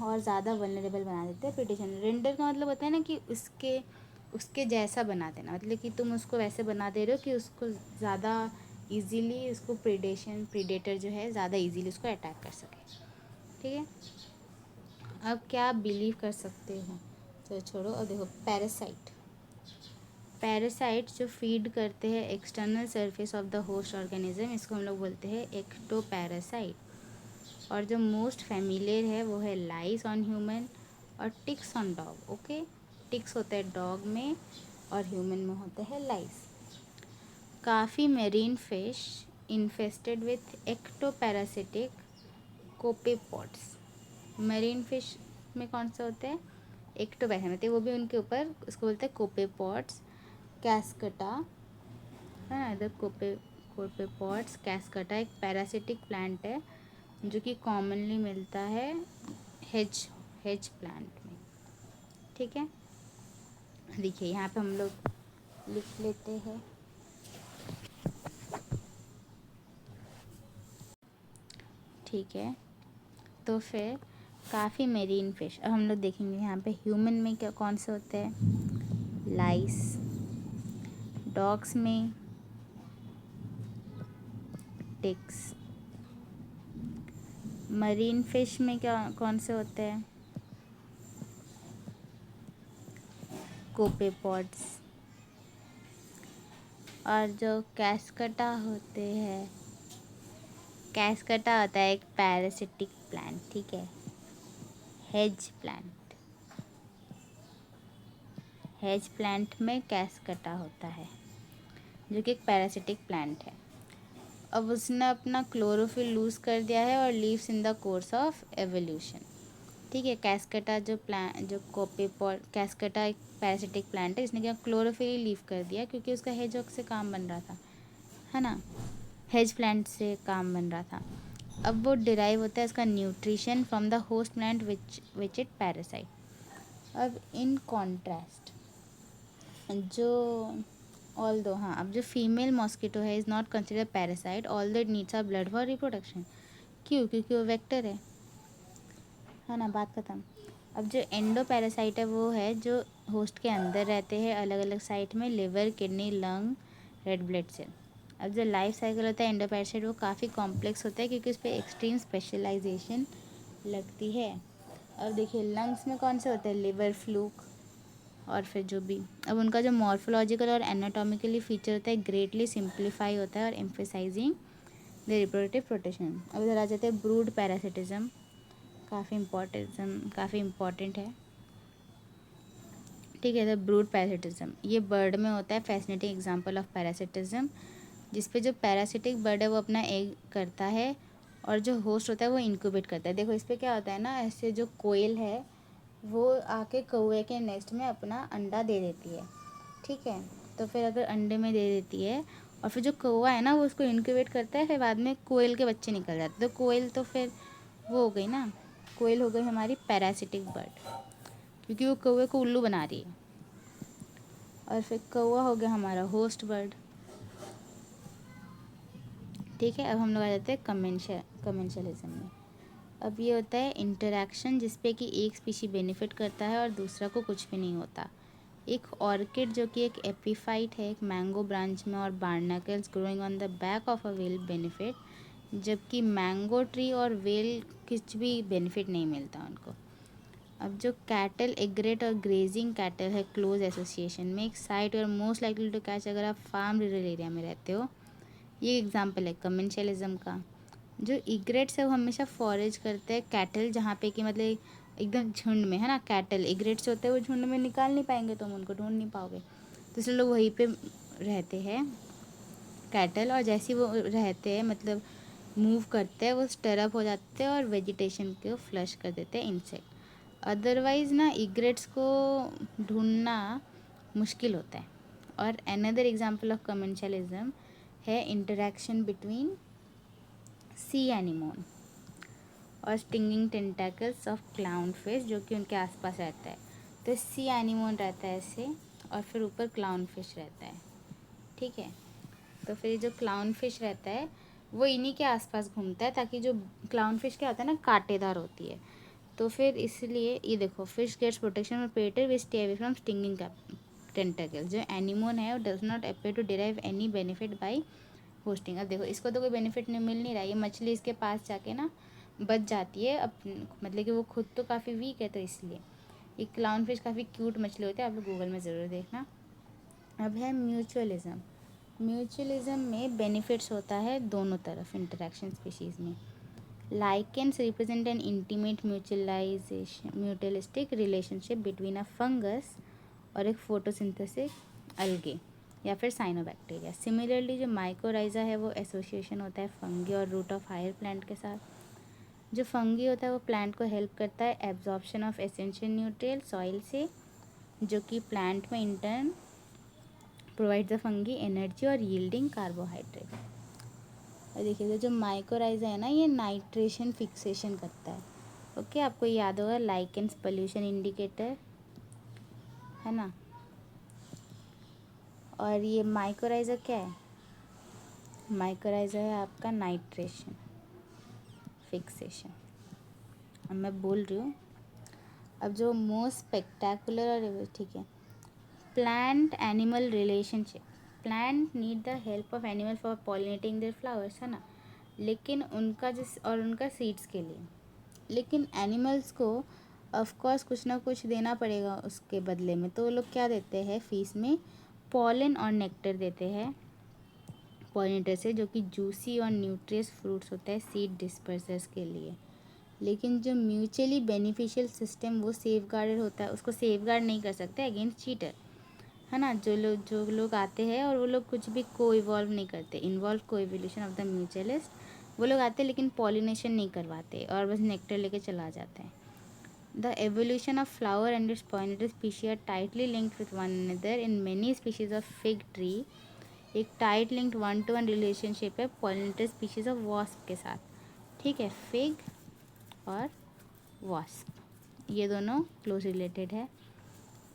और ज़्यादा वल्नरेबल बना देते हैं प्रेडेशन। रेंडर का मतलब होता है ना कि उसके उसके जैसा बना देना, मतलब कि तुम उसको वैसे बना दे रहे हो कि उसको ज़्यादा इजीली उसको प्रीडेटर जो है ज़्यादा इजीली उसको अटैक कर सके। ठीक है, अब क्या आप बिलीव कर सकते हो, तो छोड़ो। अब देखो पैरासाइट जो फीड करते हैं external surface of the host organism, इसको हम लोग बोलते हैं एक्टोपैरासाइट। और जो मोस्ट फेमिलियर है वो है लाइस ऑन ह्यूमन और ticks on dog. Okay, ticks होता है डॉग में और ह्यूमन में होते हैं लाइस। काफ़ी marine fish infested with ectoparasitic copepods. Marine fish में कौन से होते हैं, एक्टोपैरासिटिक, वो भी उनके ऊपर उसको बोलते हैं कोपेपॉड्स। कैस्कटा, है ना, इधर कोपेपॉड्स। कैस्कटा एक पैरासिटिक प्लांट है जो कि कॉमनली मिलता है हेज प्लांट में। ठीक है, देखिए यहाँ पे हम लोग लिख लेते हैं। ठीक है, तो फिर काफ़ी मेरीन फिश। अब हम लोग देखेंगे यहाँ पे ह्यूमन में क्या कौन से होते हैं, लाइस, डॉग्स में टिक्स, मरीन फिश में क्या कौन से होते हैं, कोपेपॉड्स। और जो कैस्कटा होते हैं, कैस्कटा होता है एक पैरासिटिक प्लांट, ठीक है, हेज प्लांट। हेज प्लांट में कैस्कटा होता है जो कि एक पैरासिटिक प्लांट है। अब उसने अपना क्लोरोफिल लूज़ कर दिया है और leaves in the course of evolution, ठीक है। कैस्कटा जो कोपेपॉड, कैस्कटा एक पैरासिटिक प्लांट है, इसने क्या क्लोरोफिल लीव कर दिया क्योंकि उसका हेज से काम बन रहा था, है ना, हेज प्लांट से काम बन रहा था। अब वो डिराइव होता है इसका nutrition from the host plant which it parasite. अब इन कॉन्ट्रास्ट जो अब जो फीमेल मॉस्किटो है is not consider parasite all that needs are blood for reproduction. क्यों? क्योंकि वो वेक्टर है ना, बात खत्म। अब जो एंडो पैरासाइट है वो है जो होस्ट के अंदर रहते हैं अलग अलग साइट में, liver, kidney, lung, red blood cell. अब जो लाइफ साइकिल होता है एंडो पैरासाइट वो काफ़ी कॉम्प्लेक्स होता है क्योंकि उस पर एक्सट्रीम स्पेशलाइजेशन लगती है। अब देखिए लंग्स में कौन से होते हैं, लिवर, फ्लूक और फिर जो भी। अब उनका जो मॉर्फोलॉजिकल और एनाटॉमिकली फीचर होता है ग्रेटली सिंप्लीफाई होता है और एम्फेसाइजिंग द रिप्रोडक्टिव प्रोटेक्शन। अब इधर आ जाते हैं ब्रूड पैरासिटिज्म, काफ़ी इम्पॉर्टेंट है, ठीक है। द ब्रूड पैरासिटिज्म ये बर्ड में होता है, फैसिनेटिंग एग्जांपल ऑफ पैरासिटिज्म, जिस पे जो पैरासिटिक बर्ड है वो अपना एग करता है और जो होस्ट होता है वो इंक्यूबेट करता है। देखो इस पर क्या होता है ना, ऐसे जो कोयल है वो आके कौवे के नेस्ट में अपना अंडा दे देती है, ठीक है। तो फिर अगर अंडे में दे देती है और फिर जो कौवा है ना वो उसको इंक्यूबेट करता है, फिर बाद में कोयल के बच्चे निकल जाते हैं। तो कोयल तो फिर वो हो गई ना, कोयल हो गई हमारी पैरासिटिक बर्ड क्योंकि वो कौवे को उल्लू बना रही है। और फिर कौवा हो गया हमारा होस्ट बर्ड, ठीक है। अब हम लोग आ जाते हैं कमेंशलिज्म में। अब ये होता है इंटरैक्शन जिसपे कि एक स्पीशी बेनिफिट करता है और दूसरा को कुछ भी नहीं होता। एक ऑर्किड जो कि एक एपीफाइट है, एक मैंगो ब्रांच में और बार्नाकल्स growing on the back of a well benefit, जबकि मैंगो ट्री और वेल कुछ भी बेनिफिट नहीं मिलता उनको। अब जो कैटल, एग्रेट और ग्रेजिंग कैटल है क्लोज एसोसिएशन में, एक साइट और मोस्ट लाइकली टू कैच अगर आप फार्म रूरल एरिया में रहते हो। ये एग्जांपल है कमेंशलिज्म का। जो इग्रेट्स है वो हमेशा फॉरेज करते हैं, कैटल जहाँ पे कि मतलब एकदम झुंड में, है ना, कैटल इग्रेट्स होते हैं वो झुंड में निकाल नहीं पाएंगे, तुम उनको ढूंढ नहीं पाओगे, तो इसलिए लोग वहीं पे रहते हैं कैटल। और जैसे वो रहते हैं मतलब मूव करते हैं वो स्टरअप हो जाते हैं और वेजिटेशन को फ्लश कर देते हैं इंसेक्ट। अदरवाइज़ ना इग्रेट्स को ढूंढना मुश्किल होता है। और अनदर एग्जांपल ऑफ कमेंशलिज्म है इंटरेक्शन बिटवीन सी एनिमोन और stinging tentacles of clown fish जो कि उनके आसपास रहता है। तो सी एनिमोन रहता है ऐसे और फिर ऊपर क्लाउन फिश रहता है, ठीक है। तो फिर जो क्लाउन फिश रहता है वो इन्हीं के आसपास घूमता है ताकि जो क्लाउन फिश क्या होता है ना, कांटेदार होती है। तो फिर इसलिए ये देखो फिश गेट्स प्रोटेक्शन और predator which stay away from stinging tentacles. जो एनिमोन है वो does not appear to derive any benefit by hosting. अब देखो इसको तो कोई बेनिफिट नहीं मिल नहीं रहा, ये मछली इसके पास जाके ना बच जाती है, अब मतलब कि वो खुद तो काफ़ी वीक है, तो इसलिए ये क्लाउन फिश काफ़ी क्यूट मछली होती है, आप लोग गूगल में ज़रूर देखना। अब है म्यूचुअलिज्म। म्यूचुअलिज्म में बेनिफिट्स होता है दोनों तरफ इंटरेक्शन स्पीशीज़ में। Lichens represent N intimate mutualistic relationship between a fungus और एक फोटोसिंथेसिस अलगे या फिर साइनोबैक्टीरिया। सिमिलरली जो माइकोराइजा है वो एसोसिएशन होता है फंगी और रूट ऑफ हायर प्लांट के साथ। जो फंगी होता है वो प्लांट को हेल्प करता है absorption of essential nutrient soil से, जो कि प्लांट में intern provide the fungi energy और यील्डिंग कार्बोहाइड्रेट। और देखिए जो माइकोराइजा है ना ये नाइट्रेशन फिक्सेशन करता है, ओके। आपको याद होगा लाइकेन्स पोल्यूशन इंडिकेटर, है ना। और ये माइकोराइजा क्या है, माइकोराइजा है आपका नाइट्रेशन फिक्सेशन। अब मैं बोल रही हूँ अब जो मोस्ट स्पेक्टैकुलर और ठीक है, plant animal relationship. Plant need the help of animal for pollinating their flowers, है ना, लेकिन उनका जिस और उनका सीड्स के लिए, लेकिन एनिमल्स को ऑफ कोर्स कुछ ना कुछ देना पड़ेगा उसके बदले में, तो वो लोग क्या देते हैं फीस में, पॉलन और नेक्टर देते हैं पॉलिनेटर से, जो कि जूसी और न्यूट्रियस फ्रूट्स होता है सीड डिस्पर्सर्स के लिए। लेकिन जो म्यूचुअली बेनिफिशियल सिस्टम वो सेफ गार्डेड होता है, उसको सेफ गार्ड नहीं कर सकते अगेंस्ट चीटर, है ना। जो लोग आते हैं और वो लोग कुछ भी को इवॉल्व नहीं करते, इन्वॉल्व को इवोल्यूशन ऑफ द म्यूचुअलिस्ट, वो लोग आते हैं लेकिन पॉलिनेशन नहीं करवाते और बस नेक्टर लेके चला जाते हैं। The evolution of flower and its pollinator species are tightly linked with one another in many species of fig tree. एक टाइट लिंक्ड 1-to-1 रिलेशनशिप है पॉलिनेटर स्पीशीज ऑफ वॉस्प के साथ, ठीक है। फिग और वॉस्प ये दोनों क्लोज रिलेटेड है।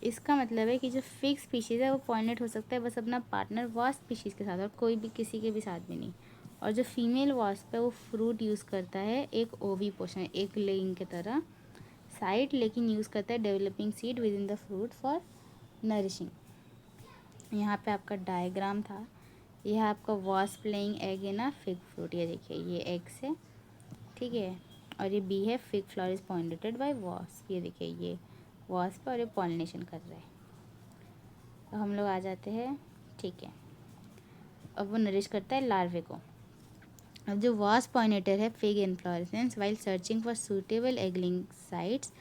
इसका मतलब है कि जो फिग स्पीशीज़ है वो पॉलिनेट हो सकता है बस अपना पार्टनर वॉस्प स्पीशीज़ के साथ, और कोई भी किसी के भी साथ भी नहीं। और जो फीमेल वॉस्प है वो फ्रूट यूज़ करता है एक ओवी पोर्शन, एक लेइंग की तरह साइड, लेकिन यूज़ करता है developing seed with in the fruit for nourishing. यहाँ पे आपका डायग्राम था, यह आपका वॉस्प लेइंग एग है ना फिग फ्रूट, ये देखिए ये एग्स है, ठीक है। और ये बी है, fig flower is pollinated bye wasp, ये देखिए ये वॉस्प और ये पॉलिनेशन कर रहा है। तो हम लोग आ जाते हैं, ठीक है। अब वो नरिश करता है लार्वे को। अब जो वॉस्प पॉलिनेटर है fig inflorescence while searching for suitable egg-laying sites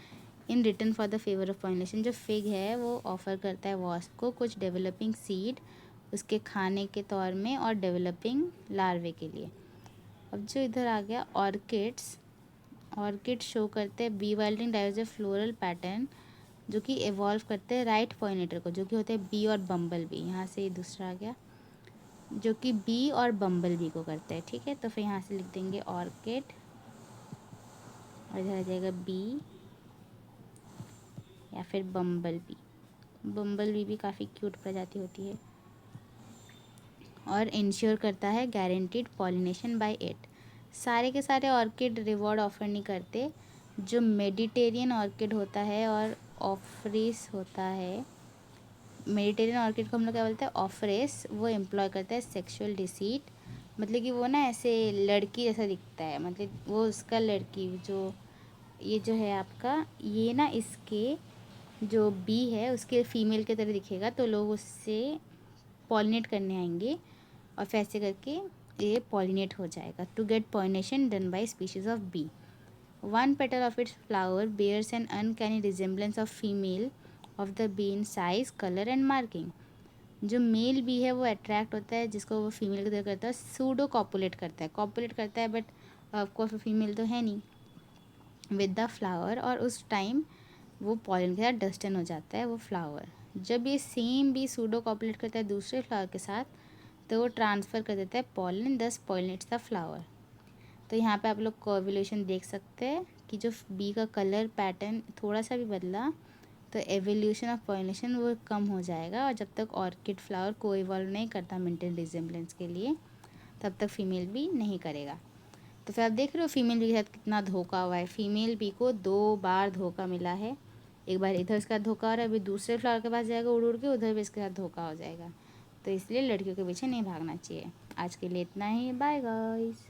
in return for the favour of pollination. जो फिग है वो ऑफर करता है वॉस्प को कुछ डेवलपिंग सीड उसके खाने के तौर में और डेवलपिंग लार्वे के लिए। अब जो इधर आ गया ऑर्किड्स, ऑर्किड शो करते हैं बी वाइल्डिंग डाइवर्स फ्लोरल पैटर्न जो कि इवॉल्व करते हैं राइट पॉलिनेटर को, जो कि होते हैं बी और बम्बल बी। यहाँ से ये दूसरा आ गया जो कि बी और बम्बल बी को करते हैं, ठीक है। तो फिर यहाँ से लिख देंगे ऑर्किड और इधर आ जाएगा बी या फिर बम्बल बी। बम्बल बी भी काफ़ी क्यूट प्रजाति होती है और इंश्योर करता है गारंटीड पॉलिनेशन बाय इट। सारे के सारे ऑर्किड रिवॉर्ड ऑफर नहीं करते। जो मेडिटेरियन ऑर्किड होता है और ऑफरिस होता है, मेडिटेरियन ऑर्किड को हम लोग क्या बोलते हैं, ऑफरेस, वो एम्प्लॉय करता है सेक्सुअल डिसीट, मतलब कि वो ना ऐसे लड़की जैसा दिखता है, मतलब वो उसका लड़की जो ये जो है आपका ये ना इसके जो बी है उसके फीमेल की तरह दिखेगा, तो लोग उससे पॉलिनेट करने आएंगे और फिर ऐसे करके ये पॉलिनेट हो जाएगा। To get pollination done by species of bee. One petal of its flower bears an uncanny resemblance of female of the bee in size colour and marking. जो मेल बी है वो अट्रैक्ट होता है जिसको वो female की तरह करता है, सूडो कॉपुलेट करता है बट ऑफकोर्स वो फीमेल तो है नहीं विद द फ्लावर, और उस टाइम वो पॉलन के साथ डस्टन हो जाता है वो फ्लावर। जब ये सेम बी सूडो कॉपुलेट करता है दूसरे फ्लावर के साथ तो वो ट्रांसफ़र कर देता है पॉलन, दस पॉलिनेट्स द फ्लावर। तो यहाँ पे आप लोग कोएवोल्यूशन देख सकते हैं कि जो बी का कलर पैटर्न थोड़ा सा भी बदला तो एवोल्यूशन ऑफ पॉलिनेशन वो कम हो जाएगा, और जब तक ऑर्किड फ्लावर को इवॉल्व नहीं करता मेंटेन रिजेम्बलेंस के लिए तब तक फीमेल बी नहीं करेगा। तो फिर आप देख रहे हो फीमेल बी के साथ कितना धोखा हुआ है। फीमेल बी को 2 बार धोखा मिला है, एक बार इधर इसका धोखा हो रहा है, अभी दूसरे फ्लावर के पास जाएगा उड़ उड़ के, उधर भी इसके साथ धोखा हो जाएगा। तो इसलिए लड़कियों के पीछे नहीं भागना चाहिए। आज के लिए इतना ही, बाय गाइस।